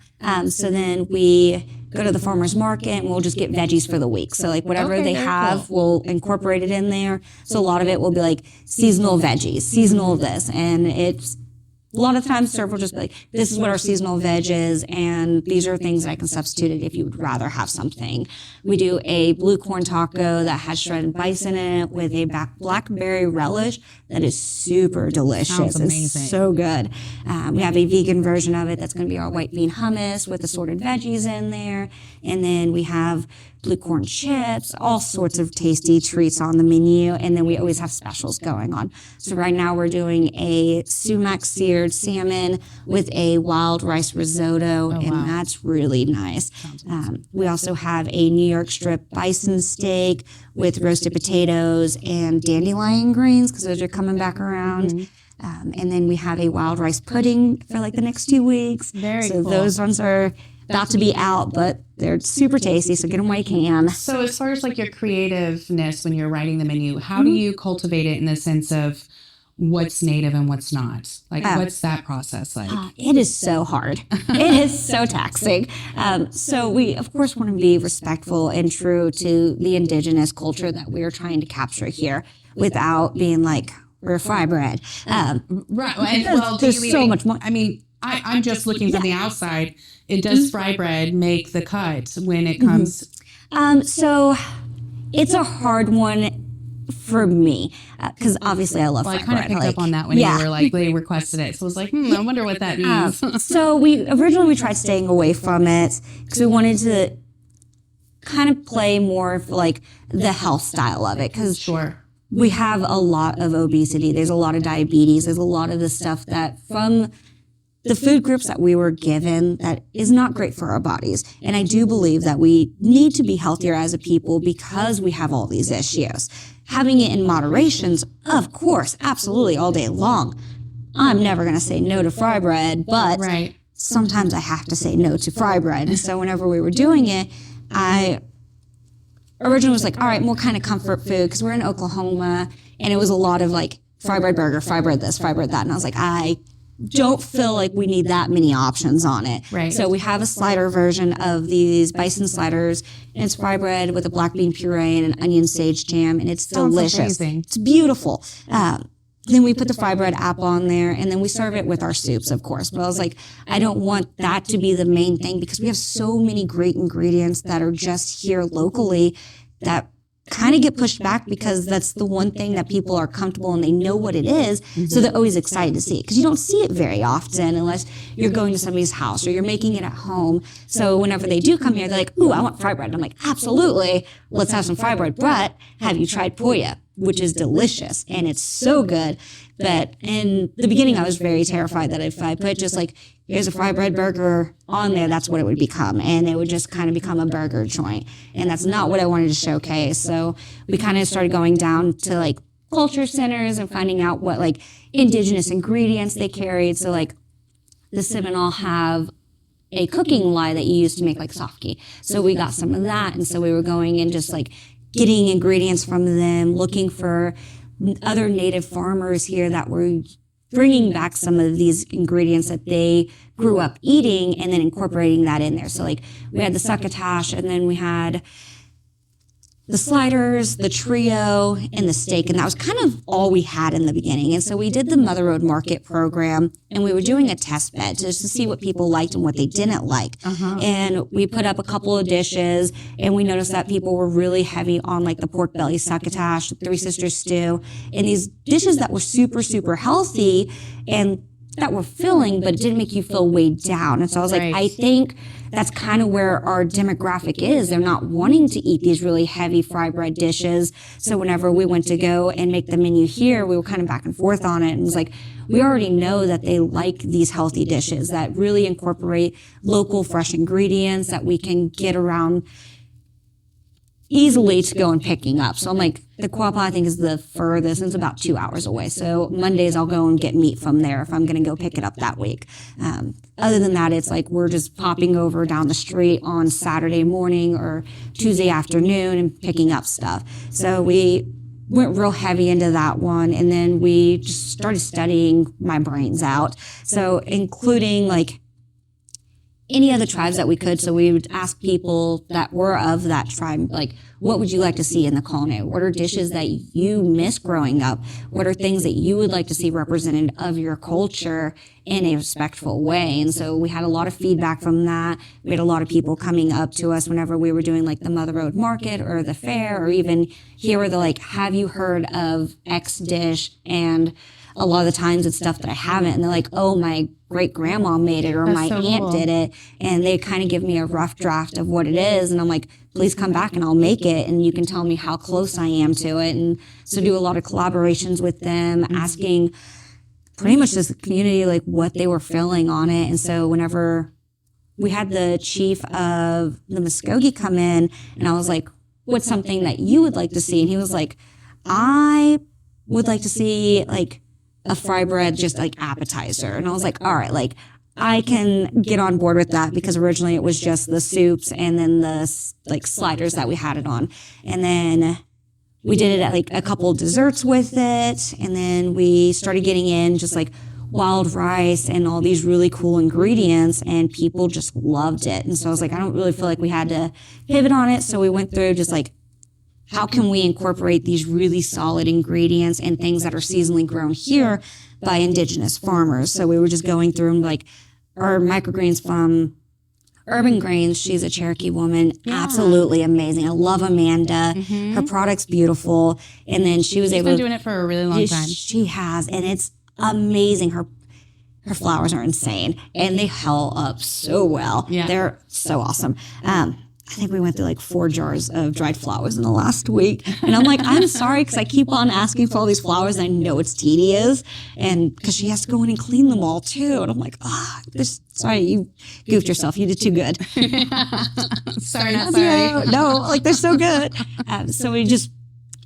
B: So then we go to the farmer's market and we'll just get veggies for the week. So like whatever they have, we'll incorporate it in there. So a lot of it will be like seasonal veggies, seasonal this. And it's a lot of times serve will just be like, this is what our seasonal veg is, and these are things that I can substitute it if you would rather have something. We do a blue corn taco that has shredded bison in it with a blackberry relish that is super delicious.
A: Sounds amazing.
B: It's so good. We have a vegan version of it that's going to be our white bean hummus with assorted veggies in there. And then we have blue corn chips, all sorts of tasty treats on the menu. And then we always have specials going on. So right now we're doing a sumac seared salmon with a wild rice risotto, and that's really nice. We also have a New York strip bison steak with roasted potatoes and dandelion greens, because those are coming back around. And then we have a wild rice pudding for like the next 2 weeks.
A: Very
B: so
A: cool.
B: Those ones are about to be out, but they're super tasty, so get them while you can.
A: So as far as like your creativeness when you're writing the menu, how do you cultivate it in the sense of what's native and what's not? Like, what's that process like?
B: It is so hard. It is so taxing. So we, of course, want to be respectful and true to the indigenous culture that we are trying to capture here without being like, we're fry bread.
A: Right. And, well,
B: there's so much more.
A: I mean, I'm just looking from the outside. It does fry bread make the cut when it comes?
B: So it's a hard one for me because obviously I love
A: Well, I
B: fry
A: kind of
B: bread.
A: picked up on that when you were like, they requested it. So I was like, I wonder what that means.
B: So we originally tried staying away from it because we wanted to kind of play more for like the health style of it, because
A: Sure.
B: we have a lot of obesity. There's a lot of diabetes. There's a lot of the stuff that from the food groups that we were given that is not great for our bodies. And I do believe that we need to be healthier as a people because we have all these issues. Having it in moderations, of course, absolutely all day long. I'm never going to say no to fry bread, but
A: Right.
B: sometimes I have to say no to fry bread. And so whenever we were doing it, I originally was like, all right, more kind of comfort food, because we're in Oklahoma and it was a lot of like fry bread burger, fry bread this, fry bread that. And I was like, I don't feel like we need that many options on it.
A: Right.
B: So we have a slider version of these bison sliders, and it's fry bread with a black bean puree and an onion sage jam, and it's
A: Sounds
B: delicious.
A: amazing.
B: It's beautiful. Then we put the fry bread app on there, and then we serve it with our soups, of course. But I was like, I don't want that to be the main thing, because we have so many great ingredients that are just here locally that kind of get pushed back, because that's the one thing that people are comfortable and they know what it is. So they're always excited to see it, because you don't see it very often unless you're going to somebody's house or you're making it at home. So whenever they do come here, they're like, ooh, I want fry bread. And I'm like, absolutely. Let's have some fry bread. But have you tried poya, which is delicious and it's so good. But in the beginning, I was very terrified that if I put just like, here's a fry bread burger on there, that's what it would become. And it would just kind of become a burger joint. And that's not what I wanted to showcase. So we kind of started going down to like culture centers and finding out what like indigenous ingredients they carried. So like the Seminole have a cooking lye that you use to make like sofki. So we got some of that. And so we were going and just like getting ingredients from them, looking for other native farmers here that were bringing back some of these ingredients that they grew up eating and then incorporating that in there. So like we had the succotash, and then we had the sliders, the trio, and the steak. And that was kind of all we had in the beginning. And so we did the Mother Road Market program, and we were doing a test bed just to see what people liked and what they didn't like. And we put up a couple of dishes, and we noticed that people were really heavy on like the pork belly succotash, the Three Sisters stew, and these dishes that were super, super healthy and that were filling, but it didn't make you feel weighed down. And so I was like, I think that's kind of where our demographic is. They're not wanting to eat these really heavy fry bread dishes. So whenever we went to go and make the menu here, we were kind of back and forth on it. And it was like, we already know that they like these healthy dishes that really incorporate local fresh ingredients that we can get around easily to go and picking up. So I'm like, the Quapaw, I think, is the furthest, and it's about 2 hours away. So Mondays I'll go and get meat from there if I'm going to go pick it up that week. Other than that, it's like we're just popping over down the street on Saturday morning or Tuesday afternoon and picking up stuff. So we went real heavy into that one, and then we just started studying my brains out. So including like any other tribes that we could. So we would ask people that were of that tribe, like, what would you like to see in the culinary? What are dishes that you miss growing up? What are things that you would like to see represented of your culture in a respectful way? And so we had a lot of feedback from that. We had a lot of people coming up to us whenever we were doing like the Mother Road Market or the fair, or even here where they're like, have you heard of X dish? And a lot of the times it's stuff that I haven't. And they're like, oh, my great grandma made it, or my aunt did it. And they kind of give me a rough draft of what it is. And I'm like, please come back and I'll make it. And you can tell me how close I am to it. And so do a lot of collaborations with them, asking pretty much just the community, like what they were feeling on it. And so whenever we had the chief of the Muskogee come in, and I was like, what's something that you would like to see? And he was like, I would like to see like a fry bread, just like appetizer. And I was like, all right, like I can get on board with that, because originally it was just the soups and then the like sliders that we had it on. And then we did it at like a couple of desserts with it. And then we started getting in just like wild rice and all these really cool ingredients, and people just loved it. And so I was like, I don't really feel like we had to pivot on it. So we went through just like, how can we incorporate these really solid ingredients and things that are seasonally grown here by indigenous farmers? So we were just going through and like our microgreens from Urban Grains. She's a Cherokee woman. Yeah. Absolutely amazing. I love Amanda. Mm-hmm. Her product's beautiful. And then she's
A: been doing it for a really long time.
B: She has, and it's amazing. Her flowers are insane, and they hull up so well. Yeah. They're so awesome. I think we went through like 4 jars of dried flowers in the last week. And I'm like, I'm sorry, because I keep on asking for all these flowers. And I know it's tedious. And because she has to go in and clean them all too. And I'm like, sorry, you goofed yourself. You did too good.
A: Sorry, not sorry.
B: No, like they're so good. So we just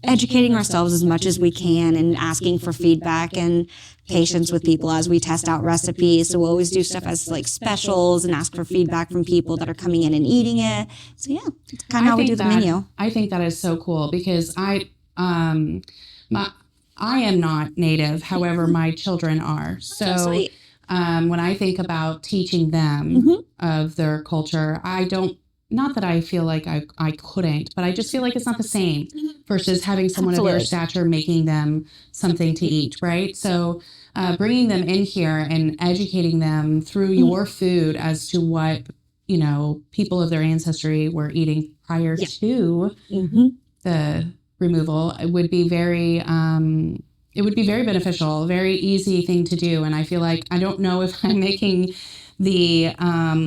B: educating ourselves as much as we can and asking for feedback and patience with people as we test out recipes. So we'll always do stuff as like specials and ask for feedback from people that are coming in and eating it. So yeah, it's kind of how we do the menu.
A: I think that is so cool, because I am not Native. However, my children are. So when I think about teaching them of their culture, not that I feel like I couldn't, but I just feel like it's not the same versus having someone of their stature making them something to eat, right? So bringing them in here and educating them through your food as to what, people of their ancestry were eating prior to the removal, it would be very beneficial, very easy thing to do. And I feel like, I don't know if I'm making the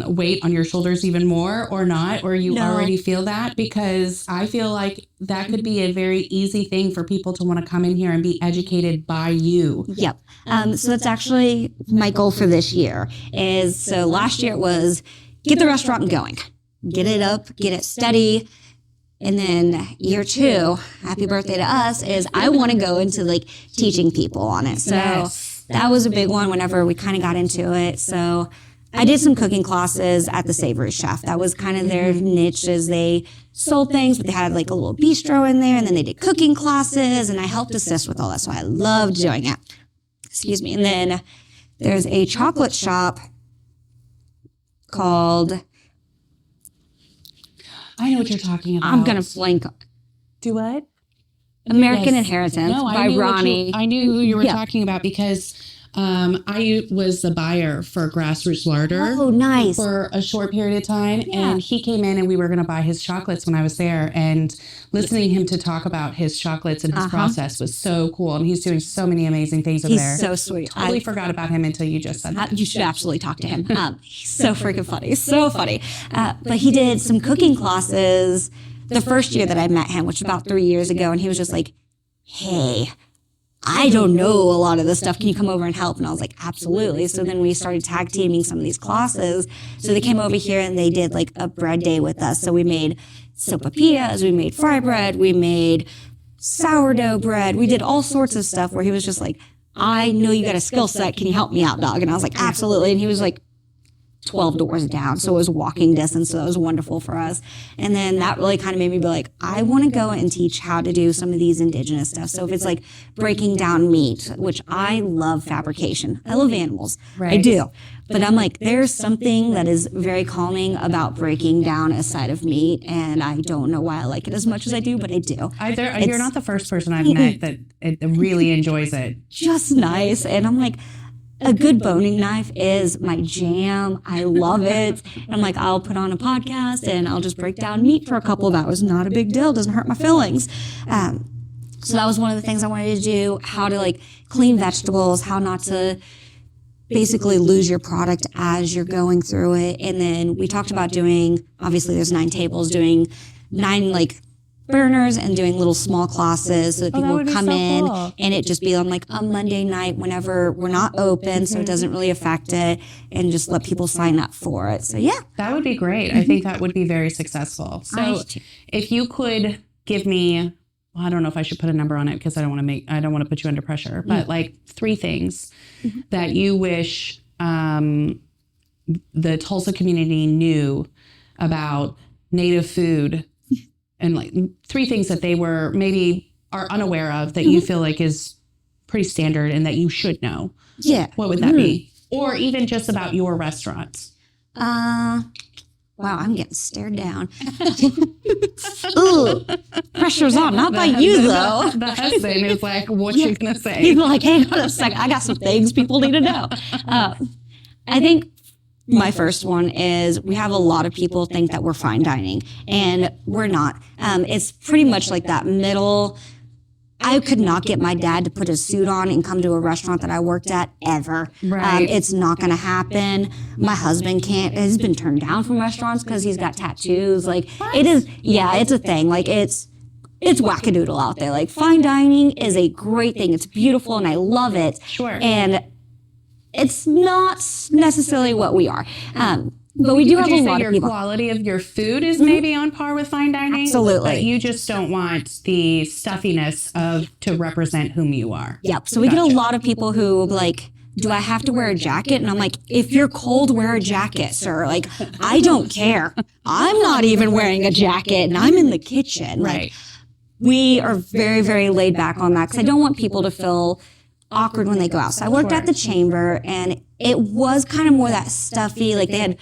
A: weight on your shoulders even more or not, or you already feel that, because I feel like that could be a very easy thing for people to want to come in here and be educated by you.
B: Yep. So that's actually my goal for this year so last year it was get the restaurant going, get it up, get it steady. And then year 2, happy birthday to us, is I want to go into like teaching people on it. So that was a big one whenever we kind of got into it. So I did some cooking classes at the Savory Chef. That was kind of their niche, as they sold things, but they had like a little bistro in there, and then they did cooking classes, and I helped assist with all that. So I loved doing it. Excuse me. And then there's a chocolate shop called...
A: I know what you're talking about.
B: I'm going to blank.
A: Do what?
B: American Inheritance by Ronnie.
A: I knew who you were talking about, because I was the buyer for Grassroots Larder.
B: Oh, nice.
A: For a short period of time. Yeah. And he came in and we were going to buy his chocolates when I was there. And listening him to talk about his chocolates and his process was so cool. And he's doing so many amazing things over there.
B: He's so sweet.
A: Totally forgot about him until you just said that.
B: You should absolutely talk to him. He's so freaking funny. So funny. But he did some cooking classes the first year that I met him, which was about 3 years ago. And he was just like, hey, I don't know a lot of this stuff. Can you come over and help? And I was like, absolutely. So then we started tag teaming some of these classes. So they came over here and they did like a bread day with us. So we made sopapillas, we made fry bread, we made sourdough bread. We did all sorts of stuff where he was just like, I know you got a skill set. Can you help me out, dog? And I was like, absolutely. And he was like, 12 doors down. So it was walking distance. So that was wonderful for us. And then that really kind of made me be like, I want to go and teach how to do some of these indigenous stuff. So if it's like breaking down meat, which I love fabrication. I love animals.
A: Right.
B: I do. But I'm like, there's something that is very calming about breaking down a side of meat. And I don't know why I like it as much as I do, but I do.
A: You're not the first person I've met that it really enjoys it.
B: Just nice. And I'm like, a good boning knife is my jam. I love it. And I'm like, I'll put on a podcast and I'll just break down meat for a couple of hours. Not a big deal. Doesn't hurt my feelings. So that was one of the things I wanted to do, how to like clean vegetables, how not to basically lose your product as you're going through it. And then we talked about doing, obviously there's 9 tables, doing 9 like burners and doing little small classes so that people would come in and it just be on like a Monday night whenever we're not open, so it doesn't really affect it, and just let people sign up for it. So yeah.
A: That would be great. I think that would be very successful. So if you could give me, well, I don't know if I should put a number on it because I don't want to put you under pressure, but like 3 things that you wish the Tulsa community knew about Native food, and like 3 things that they were maybe are unaware of that you feel like is pretty standard and that you should know.
B: Yeah.
A: What would that be? Or even just about your restaurants.
B: Wow, I'm getting stared down. Ooh, pressure's on. Not by you, though.
A: The husband is like, what you going to say?
B: He's like, hang on a second. I got some things people need to know. I think my first one is we have a lot of people think that we're fine dining, and we're not. It's pretty much like that middle. I could not get my dad to put a suit on and come to a restaurant that I worked at ever.
A: Right.
B: It's not going to happen. My husband can't. He's been turned down from restaurants because he's got tattoos. Like it is. Yeah, it's a thing. Like it's wackadoodle out there. Like fine dining is a great thing. It's beautiful and I love it.
A: Sure.
B: And it's not necessarily what we are. But we do have a lot of people.
A: Your quality of your food is maybe on par with fine dining?
B: Absolutely.
A: But you just don't want the stuffiness to represent whom you are.
B: Yep. So we get a lot of people who like, do I have to wear a jacket? And I'm like, if you're cold, wear a jacket, sir. Like, I don't care. I'm not even wearing a jacket and I'm in the kitchen.
A: Right.
B: Like, we are very, very laid back on that because I don't want people to feel awkward when they go out. So I worked at the Chamber and it was kind of more that stuffy, like they had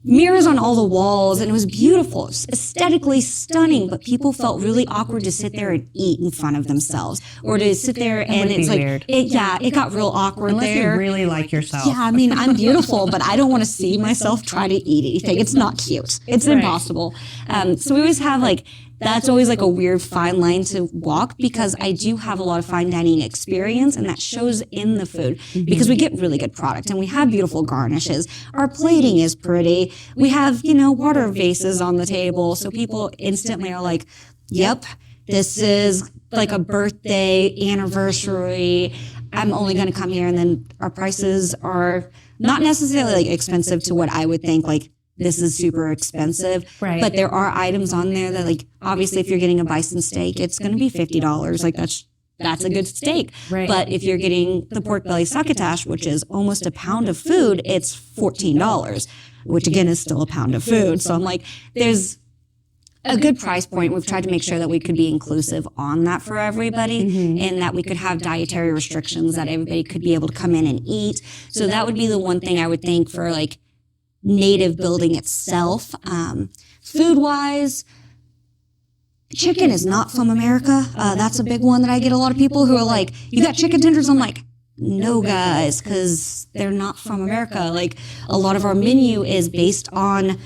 B: mirrors on all the walls and it was beautiful. It was aesthetically stunning, but people felt really awkward to sit there and eat in front of themselves or to sit there and it's like,
A: weird.
B: It got real awkward
A: Unless
B: there.
A: you really like yourself.
B: Yeah, I mean, I'm beautiful, but I don't want to see myself try to eat anything. It's not cute. It's impossible. So we always have like, that's always like a weird fine line to walk because I do have a lot of fine dining experience and that shows in the food because we get really good product and we have beautiful garnishes. Our plating is pretty. We have, water vases on the table. So people instantly are like, yep, this is like a birthday, anniversary. I'm only going to come here. And then our prices are not necessarily like expensive to what I would think like, this is super expensive,
A: right?
B: But there are items on there that like, obviously if you're getting a bison steak, it's going to be $50. Like that's a good steak.
A: Right.
B: But if you're getting the pork belly succotash, which is almost a pound of food, it's $14, which again is still a pound of food. So I'm like, there's a good price point. We've tried to make sure that we could be inclusive on that for everybody and that we could have dietary restrictions that everybody could be able to come in and eat. So that would be the one thing I would think for like Native building itself. Food wise, chicken is not from America. That's a big one that I get a lot of people who are like, you got chicken tenders? I'm like, no guys, because they're not from America. Like a lot of our menu is based on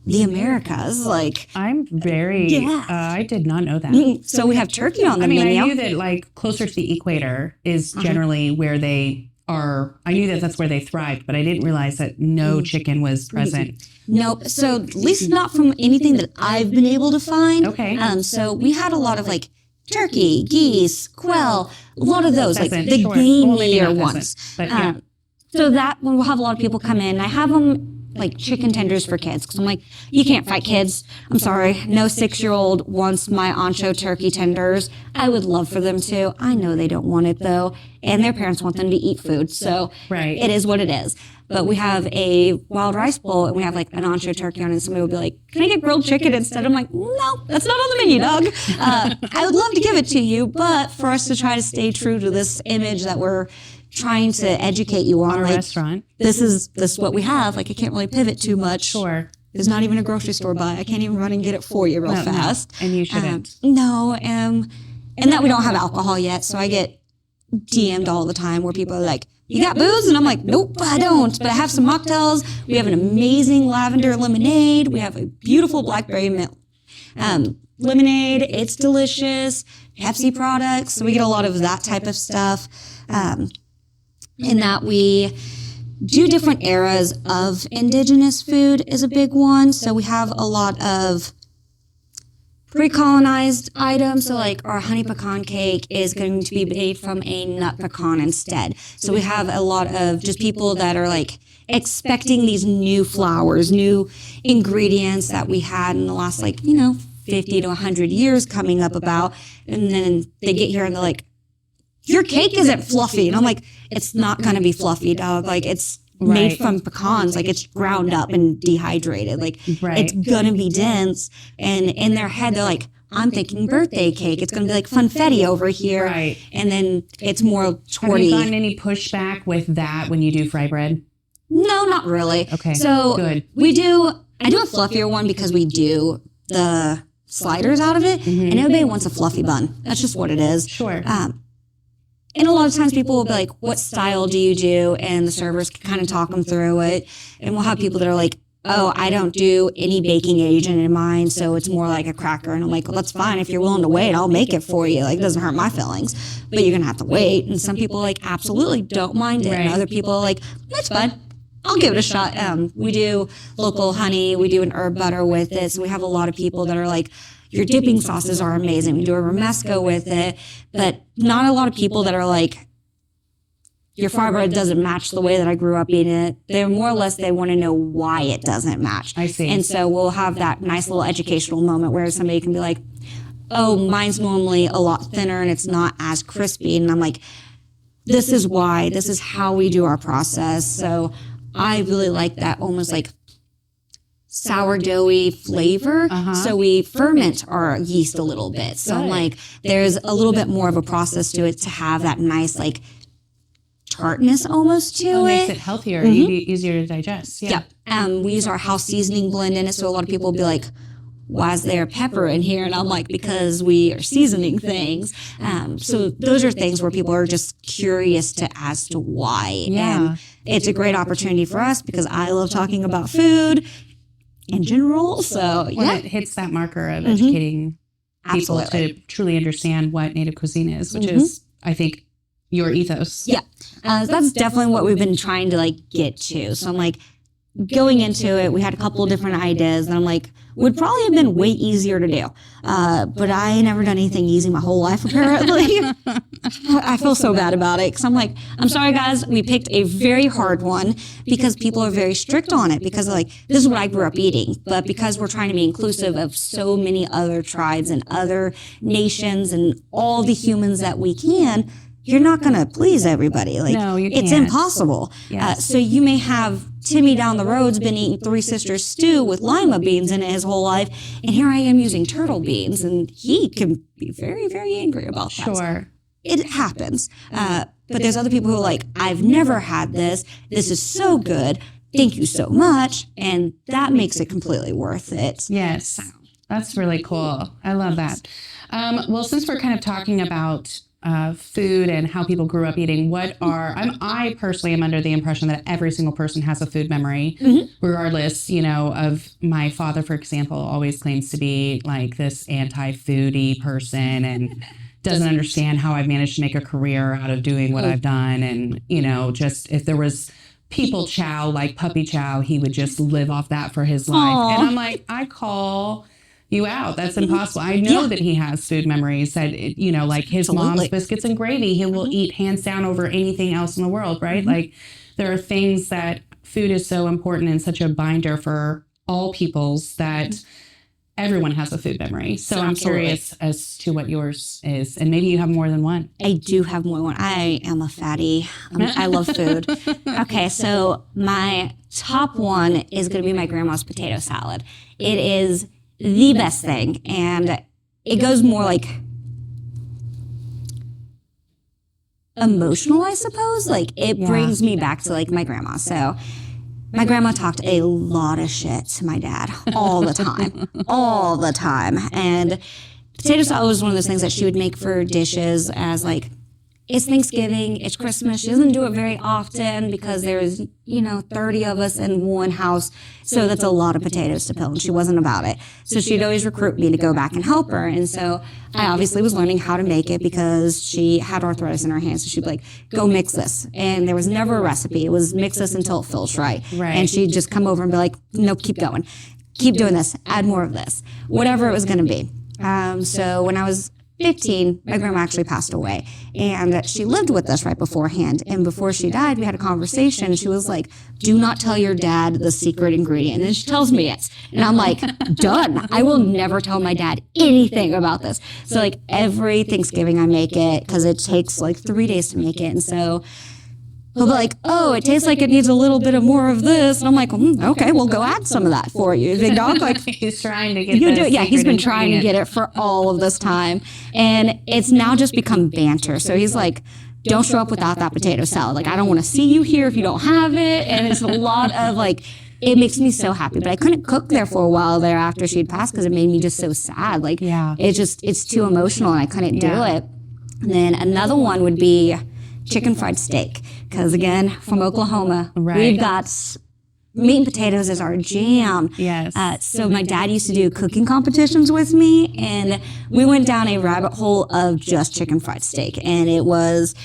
B: the Americas. Like
A: I'm very, I did not know that.
B: So we have turkey on the menu.
A: I knew that like closer to the equator is generally where they are. I knew that that's where they thrived, but I didn't realize that no chicken was present.
B: Nope. So at least not from anything that I've been able to find.
A: Okay.
B: So we had a lot of like turkey, geese, quail, a lot of those,
A: Pheasant,
B: like the
A: sure. Well, maybe
B: gamier
A: not
B: ones.
A: pheasant, but yeah.
B: So that when we'll have a lot of people come in, I have them like chicken tenders for kids because I'm like, you can't fight kids. I'm sorry. No 6-year-old wants my ancho turkey tenders. I would love for them to. I know they don't want it though. And their parents want them to eat food. So
A: Right.
B: it is what it is. but we have a wild rice bowl and we have like an entree turkey on it. And somebody will be like, can I get grilled chicken instead? I'm like, no, that's not on the menu, dog. I would love to give it to you, but for us to try to stay true to this image that we're trying to educate you on,
A: Our
B: like,
A: restaurant.
B: this is what we have. Like, I can't really pivot too much.
A: Sure.
B: There's not even a grocery store by. I can't even run and get it for you real fast.
A: No, and you shouldn't.
B: And that we don't have alcohol yet. So I get DM'd all the time where people are like, you got booze? And I'm like, nope, I don't. But I have some mocktails. We have an amazing lavender lemonade. We have a beautiful blackberry lemonade. It's delicious. Pepsi products. So we get a lot of that type of stuff. In that we do different eras of indigenous food is a big one. So we have a lot of pre-colonized items. So like our honey pecan cake is going to be made from a nut pecan instead. So we have a lot of just people that are like expecting these new flours, new ingredients that we had in the last 50 to 100 years coming up about. And then they get here and they're like, your cake isn't fluffy. And I'm like, it's not going to be fluffy, dog. Like, it's made from pecans. Like, it's ground up and dehydrated. Like, it's going to be dense. And in their head, they're like, I'm thinking birthday cake. It's going to be like funfetti over here.
A: Right.
B: And then it's more torty.
A: Have you gotten any pushback with that when you do fry bread?
B: No, not really.
A: Okay.
B: So
A: good.
B: I do a fluffier one because we do the sliders out of it. And everybody wants a fluffy bun. That's just what it is.
A: Sure.
B: And a lot of times people will be like, what style do you do? And the servers can kind of talk them through it. And we'll have people that are like, oh, I don't do any baking agent in mine, so it's more like a cracker. And I'm like, well, that's fine. If you're willing to wait, I'll make it for you. Like, it doesn't hurt my feelings. But you're going to have to wait. And some people like absolutely don't mind it. And other people are like, that's fine. I'll give it a shot. We do local honey. We do an herb butter with it. So we have a lot of people that are like, your dipping sauces are amazing. We do a romesco with it, but not a lot of people that are like, your fry bread doesn't match the way that I grew up eating it. They're more or less, they want to know why it doesn't match.
A: I see.
B: And so we'll have that nice little educational moment where somebody can be like, oh, mine's normally a lot thinner and it's not as crispy. And I'm like, this is why, this is how we do our process. So I really like that almost like sourdoughy flavor. So we ferment our yeast a little bit. So I'm like, there's a little bit more of a process to it to have that nice like tartness almost to it.
A: Makes it healthier, easier to digest. Yeah.
B: We use our house seasoning blend in it. So a lot of people will be like, why is there pepper in here? And I'm like, because we are seasoning things. So those are things where people are just curious as to why.
A: Yeah.
B: And it's a great opportunity for us because I love talking about food in general. So
A: it hits that marker of educating people to truly understand what Native cuisine is, which is, I think, your ethos.
B: Yeah. So that's definitely what we've been trying to like get to. So I'm like, going into it, we had a couple of different ideas and I'm like, would probably have been way easier to do. But I ain't never done anything easy my whole life, apparently. I feel so bad about it. Cause I'm like, I'm sorry guys, we picked a very hard one because people are very strict on it because like, this is what I grew up eating. But because we're trying to be inclusive of so many other tribes and other nations and all the humans that we can, you're not going to please everybody. Like,
A: no, you
B: it's
A: can't.
B: Impossible.
A: Yes.
B: So you may have Timmy down the road's been eating Three Sisters stew with lima beans in it his whole life. And here I am using turtle beans. And he can be very, very angry about that.
A: Sure.
B: It happens. But there's other people who are like, I've never had this. This is so good. Thank you so much. And that makes it completely worth it.
A: Yes. That's really cool. I love that. Well, since we're kind of talking about food and how people grew up eating, I personally am under the impression that every single person has a food memory, regardless, of my father, for example, always claims to be like this anti-foodie person and doesn't understand how I've managed to make a career out of doing what I've done. And, just if there was people chow, like puppy chow, he would just live off that for his life.
B: Aww.
A: And I'm like, I call you out. That's impossible. I know that he has food memories that, like his mom's biscuits and gravy, he will eat hands down over anything else in the world, right? Like there are things that food is so important and such a binder for all peoples that everyone has a food memory. So I'm
B: Absolutely.
A: curious as to what yours is. And maybe you have more than one.
B: I do have more one. I am a fatty. I love food. Okay, so my top one is going to be my grandma's potato salad. It is the best thing. And it goes more like emotional, I suppose. Like it brings me back to like my grandma. So my grandma talked a lot of shit to my dad all the time, all the time. And potato salad was one of those things that she would make for dishes as like, it's Thanksgiving, it's Christmas. She doesn't do it very often because there's, 30 of us in one house. So that's a lot of potatoes to peel, and she wasn't about it. So she'd always recruit me to go back and help her. And so I obviously was learning how to make it because she had arthritis in her hands. So she'd be like, go mix this. And there was never a recipe. It was mix this until it feels right. And she'd just come over and be like, nope, keep going. Keep doing this. Add more of this. Whatever it was going to be. So when I was 15, my grandma actually passed away, and she lived with us right beforehand. And before she died, we had a conversation, and she was like, do not tell your dad the secret ingredient. And she tells me it. And I'm like, done. I will never tell my dad anything about this. So like every Thanksgiving I make it because it takes like 3 days to make it. And so he'll be like, oh, it tastes like it needs a little bit of more of this. And I'm like, okay, we'll go add some of that for you, big dog. Like
A: He's trying to get
B: you do it. Yeah, he's been
A: secret
B: trying to
A: ingredient.
B: get it for all of this time. And it's now just become banter. So he's like, don't show up without that potato salad. Like, I don't want to see you here if you don't have it. And it's a lot of like, it makes me so happy. But I couldn't cook there for a while there after she'd passed because it made me just so sad. Like, it's too emotional and I couldn't do it. And then another one would be chicken fried steak. Because again, from Oklahoma, we've got meat and potatoes as our jam.
A: Yes.
B: So my dad used to do cooking competitions with me, and we went down a rabbit hole of just chicken fried steak. And it was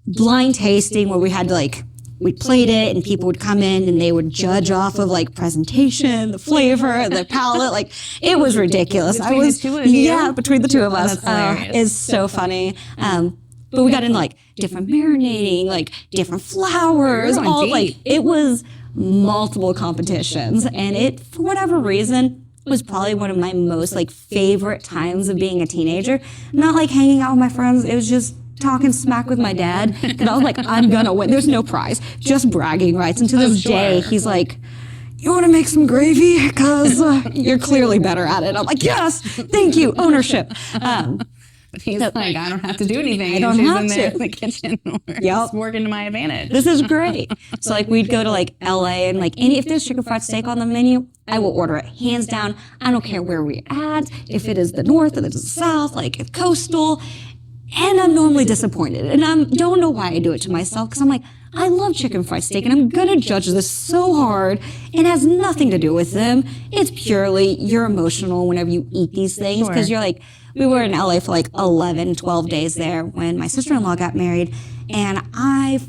B: blind tasting where we had to we played it and people would come in and they would judge off of like presentation, the flavor, the palate. Like it was ridiculous.
A: Between the two of you?
B: Between the two of us.
A: That's hilarious.
B: It's so funny. But we got in like different marinating, like different flours,
A: You're on
B: all
A: deep.
B: like it was multiple competitions. And it, for whatever reason, was probably one of my most like favorite times of being a teenager. Not like hanging out with my friends. It was just talking smack with my dad. Because I was like, I'm gonna win. There's no prize. Just bragging rights. And to this day, he's like, you want to make some gravy? Because you're clearly better at it. I'm like, yes, thank you, ownership.
A: He's like, I don't have to do anything.
B: I don't
A: She's
B: have
A: in there
B: to.
A: in the kitchen. It's working to my advantage.
B: This is great. So like we'd go to like LA and like if there's chicken fried steak on the menu, I will order it hands down. I don't care where we're at, if it is the north or the south, like if coastal. And I'm normally disappointed. And I don't know why I do it to myself because I'm like, I love chicken fried steak and I'm going to judge this so hard. It has nothing to do with them. It's purely you're emotional whenever you eat these things because you're like, we were in LA for like 11, 12 days there when my sister-in-law got married. And I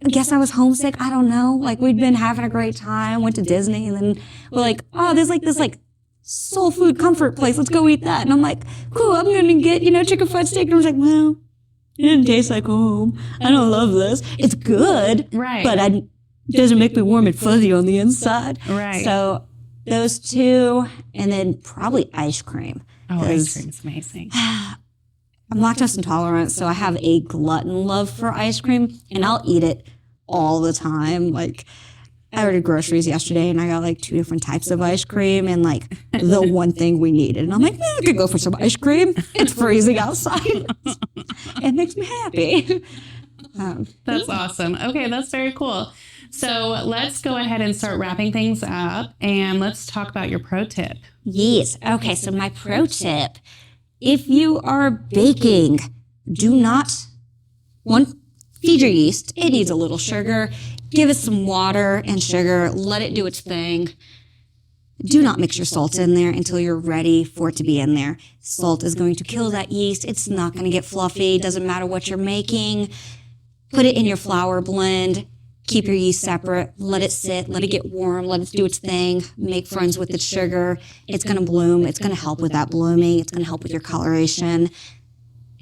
B: guess I was homesick. I don't know. Like we'd been having a great time, went to Disney and then we're like, oh, there's like this like soul food comfort place. Let's go eat that. And I'm like, cool, I'm going to get, chicken fried steak. And I was like, well, it didn't taste like home. I don't love this. It's good.
A: Right.
B: But it doesn't make me warm and fuzzy on the inside.
A: Right.
B: So those two and then probably ice cream.
A: Oh, ice cream's amazing.
B: I'm lactose intolerant, so I have a glutton love for ice cream, and I'll eat it all the time. Like, I ordered groceries yesterday, and I got like 2 different types of ice cream, and like the one thing we needed. And I'm like, I could go for some ice cream. It's freezing outside. It makes me happy.
A: That's awesome. Okay, that's very cool. So let's go ahead and start wrapping things up, and let's talk about your pro tip.
B: Yes. Okay, so my pro tip, if you are baking, do not, feed your yeast. It needs a little sugar. Give it some water and sugar. Let it do its thing. Do not mix your salt in there until you're ready for it to be in there. Salt is going to kill that yeast. It's not going to get fluffy. Doesn't matter what you're making. Put it in your flour blend. Keep your yeast separate. Let it sit. Let it get warm. Let it do its thing. Make friends with its sugar. It's going to bloom. It's going to help with that blooming. It's going to help with your coloration.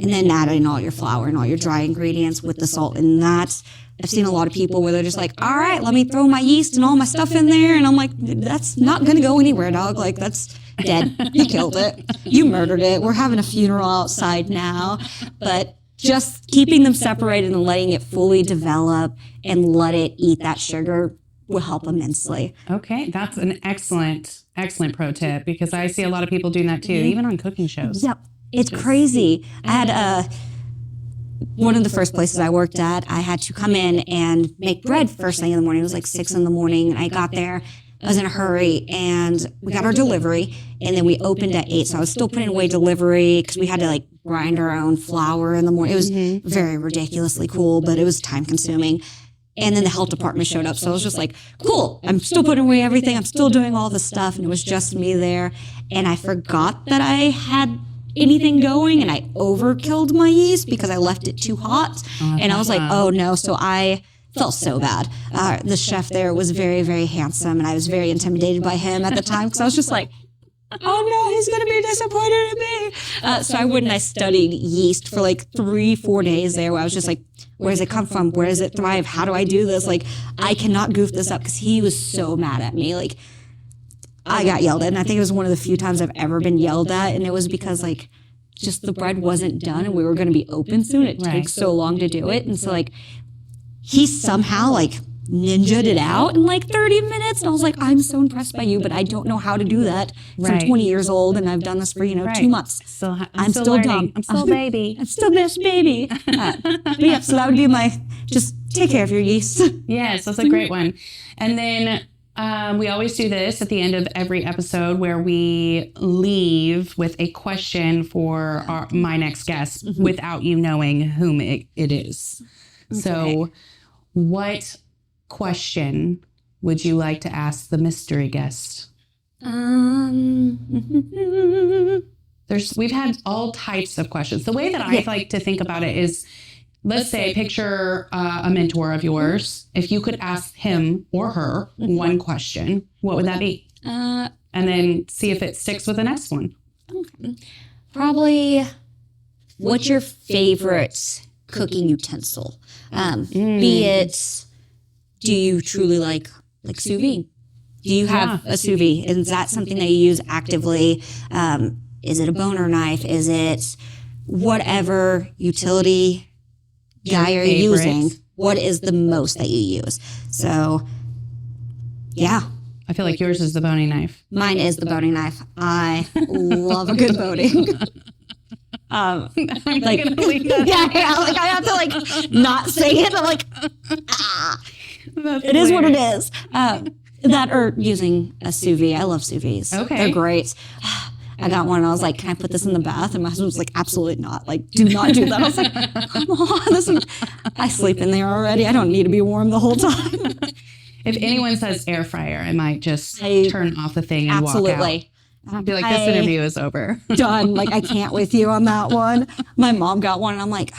B: and then add in all your flour and all your dry ingredients with the salt. And that's, I've seen a lot of people where they're just like, all right, let me throw my yeast and all my stuff in there. And I'm like, that's not going to go anywhere, dog. Like, that's dead. You killed it. You murdered it. We're having a funeral outside now. But just keeping them separated and letting it fully develop and let it eat that sugar will help immensely.
A: Okay, that's an excellent pro tip, because I see a lot of people doing that too, even on cooking shows.
B: Yep. It's crazy. I had one of the first places I worked at, I had to come in and make bread first thing in the morning. It was like 6 in the morning, and I got there. I was in a hurry, and we got our delivery, and then we opened at 8. So I was still putting away delivery because we had to like grind our own flour in the morning. It was very ridiculously cool, but it was time consuming. And then the health department showed up. So I was just like, cool, I'm still putting away everything. I'm still doing all the stuff. And it was just me there. And I forgot that I had anything going, and I overkilled my yeast because I left it too hot. And I was like, oh no. So I felt so bad. The chef there was very, very handsome, and I was very intimidated by him at the time because I was just like, oh no, he's going to be disappointed in me. So I went and I studied yeast for like 3-4 days there, where I was just like, where does it come from? Where does it thrive? How do I do this? Like, I cannot goof this up, because he was so mad at me. Like, I got yelled at, and I think it was one of the few times I've ever been yelled at, and it was because like just the bread wasn't done and we were going to be open soon. It takes so long to do it. And so like he somehow like ninja'd it out in like 30 minutes. And I was like, I'm so impressed by you, but I don't know how to do that. I'm 20 years old, and I've done this for, 2 months. I'm still dumb.
A: I'm still a baby.
B: I'm still this baby. But yeah, so that would be my, just take care of your yeast.
A: Yes, that's a great one. And then we always do this at the end of every episode, where we leave with a question for my next guest without you knowing whom it is. Okay. So what question would you like to ask the mystery guest? We've had all types of questions. The way that I like to think about it is, let's say, picture a mentor of yours. If you could ask him or her one question, what would that be? And then see if it sticks with the next one.
B: Okay. Probably, what's your favorite cooking utensil? Be it, do you truly like sous vide? Do you have a sous vide? Is that something that you use actively? Is it a boner knife? Is it whatever utility guy you're using? What is the most that you use? So, yeah.
A: I feel like yours is the boning knife.
B: Mine is the boning knife. I love a good boning. Like, I have to like not say it. I'm like, it is what it is. That or using a sous vide. I love sous vides.
A: Okay.
B: They're great. I got one and I was like, can I put this in the bath? And my husband was like, absolutely not. Like, do not do that. I was like, come on. I sleep in there already. I don't need to be warm the whole time.
A: If anyone says air fryer, I might just turn off the thing and walk out. I'd be like, this interview is over.
B: Done. Like, I can't with you on that one. My mom got one and I'm like,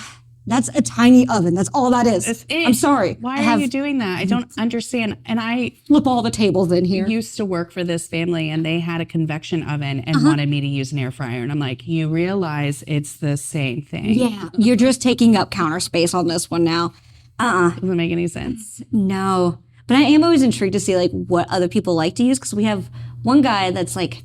B: that's a tiny oven. That's all that is.
A: That's it.
B: I'm sorry.
A: Why are you doing that? I don't understand. And I
B: flip all the tables in here.
A: Used to work for this family, and they had a convection oven and wanted me to use an air fryer. And I'm like, you realize it's the same thing.
B: Yeah. You're just taking up counter space on this one now.
A: Doesn't make any sense.
B: No. But I am always intrigued to see like what other people like to use, because we have one guy that's like,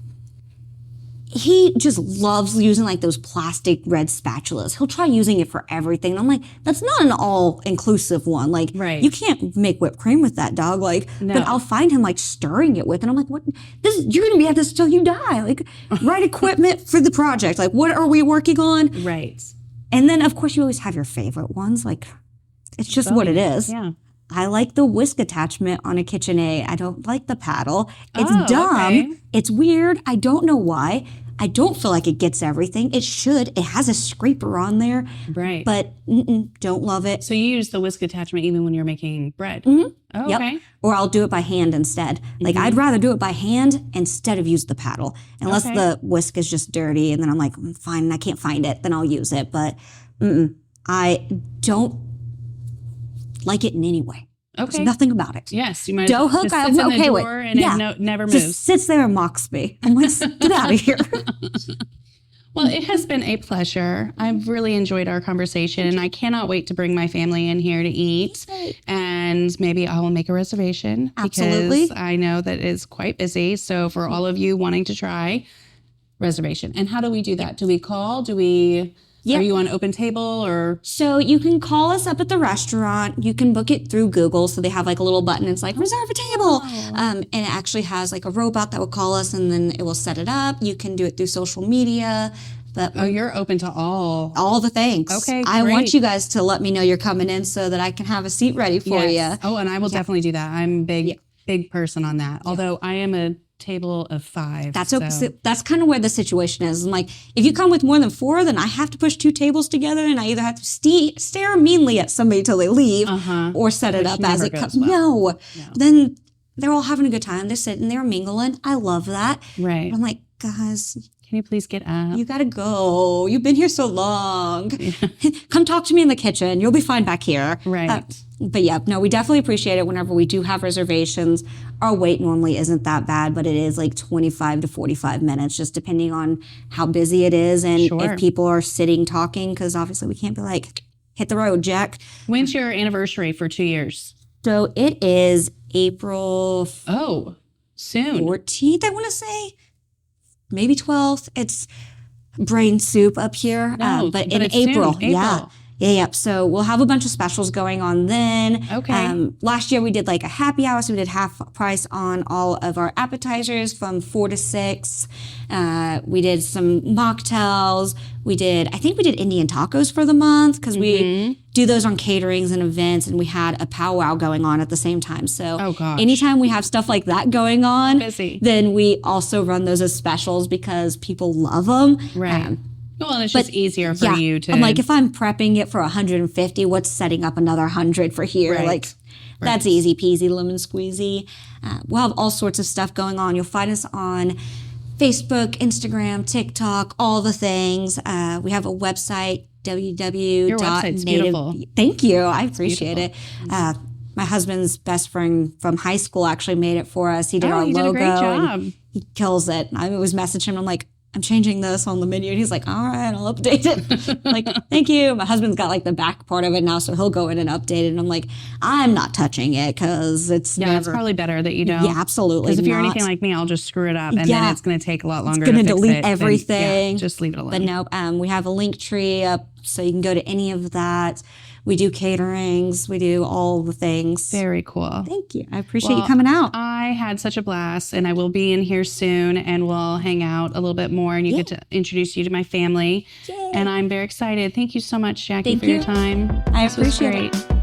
B: he just loves using like those plastic red spatulas. He'll try using it for everything. And I'm like, that's not an all-inclusive one. Like, you can't make whipped cream with that, dog. Like, but I'll find him like stirring it with, and I'm like, what? You're gonna be at this till you die. Like, right equipment for the project. Like, what are we working on?
A: Right.
B: And then of course you always have your favorite ones. Like, it's just what it is.
A: Yeah.
B: I like the whisk attachment on a KitchenAid. I don't like the paddle. It's dumb. Okay. It's weird. I don't know why. I don't feel like it gets everything. It should. It has a scraper on there.
A: Right.
B: But don't love it.
A: So you use the whisk attachment even when you're making bread?
B: Mm-hmm.
A: Oh, okay.
B: Yep. Or I'll do it by hand instead. Like, I'd rather do it by hand instead of use the paddle. Unless the whisk is just dirty and then I'm like, fine, I can't find it, then I'll use it. But I don't like it in any way.
A: Okay.
B: There's nothing about it.
A: Yes, you might.
B: Dough hook, I'm okay with.
A: And it never moves.
B: Just sits there and mocks me. I'm like, get out of here.
A: Well, it has been a pleasure. I've really enjoyed our conversation. I cannot wait to bring my family in here to eat. And maybe I will make a reservation.
B: Absolutely.
A: Because I know that it's quite busy. So for all of you wanting to try, reservation. And how do we do that? Do we call? Are you on Open Table or?
B: So you can call us up at the restaurant. You can book it through Google. So they have like a little button. It's like reserve a table. And it actually has like a robot that will call us and then it will set it up. You can do it through social media. But
A: you're open to all
B: the things.
A: Okay,
B: I
A: great.
B: want you guys to let me know you're coming in so that I can have a seat ready for you.
A: Oh, and I will definitely do that. I'm big person on that. Although I am a table of 5.
B: That's kind of where the situation is. I'm like, if you come with more than 4, then I have to push 2 tables together, and I either have to stare meanly at somebody till they leave, or set it up as it comes.
A: Well. No,
B: then they're all having a good time. They're sitting there mingling. I love that.
A: Right.
B: I'm like, guys,
A: can you please get up?
B: you gotta go. You've been here so long. Come talk to me in the kitchen. You'll be fine back here.
A: Right.
B: But yeah, no, we definitely appreciate it whenever we do have reservations. Our wait normally isn't that bad, but it is like 25 to 45 minutes, just depending on how busy it is and if people are sitting talking, because obviously we can't be like, hit the road, Jack.
A: When's your anniversary for 2 years?
B: So it is April
A: soon.
B: 14th, I want to say. Maybe 12th. It's brain soup up here. But in April. Yeah. So we'll have a bunch of specials going on then.
A: Okay.
B: Last year we did like a happy hour, so we did half price on all of our appetizers from 4 to 6. We did some mocktails. I think we did Indian tacos for the month because we do those on caterings and events, and we had a powwow going on at the same time. So anytime we have stuff like that going on, then we also run those as specials because people love them.
A: Right. Well, and it's just easier for you to.
B: I'm like, if I'm prepping it for 150, what's setting up another 100 for here?
A: Right.
B: Like, that's easy peasy, lemon squeezy. We'll have all sorts of stuff going on. You'll find us on Facebook, Instagram, TikTok, all the things. We have a website, www.native.
A: Your website's beautiful.
B: Thank you. I appreciate it. My husband's best friend from high school actually made it for us. He did our logo.
A: Did a great job.
B: He kills it. I always message him. I'm like, I'm changing this on the menu. And he's like, all right, I'll update it. I'm like, thank you. My husband's got like the back part of it now, so he'll go in and update it. And I'm like, I'm not touching it because it's never.
A: It's probably better that you don't.
B: Yeah, absolutely.
A: Because if you're anything like me, I'll just screw it up and then it's going to take a lot longer to fix it.
B: It's going to delete everything.
A: Just leave it alone.
B: But no, we have a link tree up so you can go to any of that. We do caterings. We do all the things.
A: Very cool.
B: Thank you. I appreciate you coming out.
A: I had such a blast, and I will be in here soon, and we'll hang out a little bit more, and you get to introduce you to my family. Yay. And I'm very excited. Thank you so much, Jackie, for your time.
B: I appreciate it.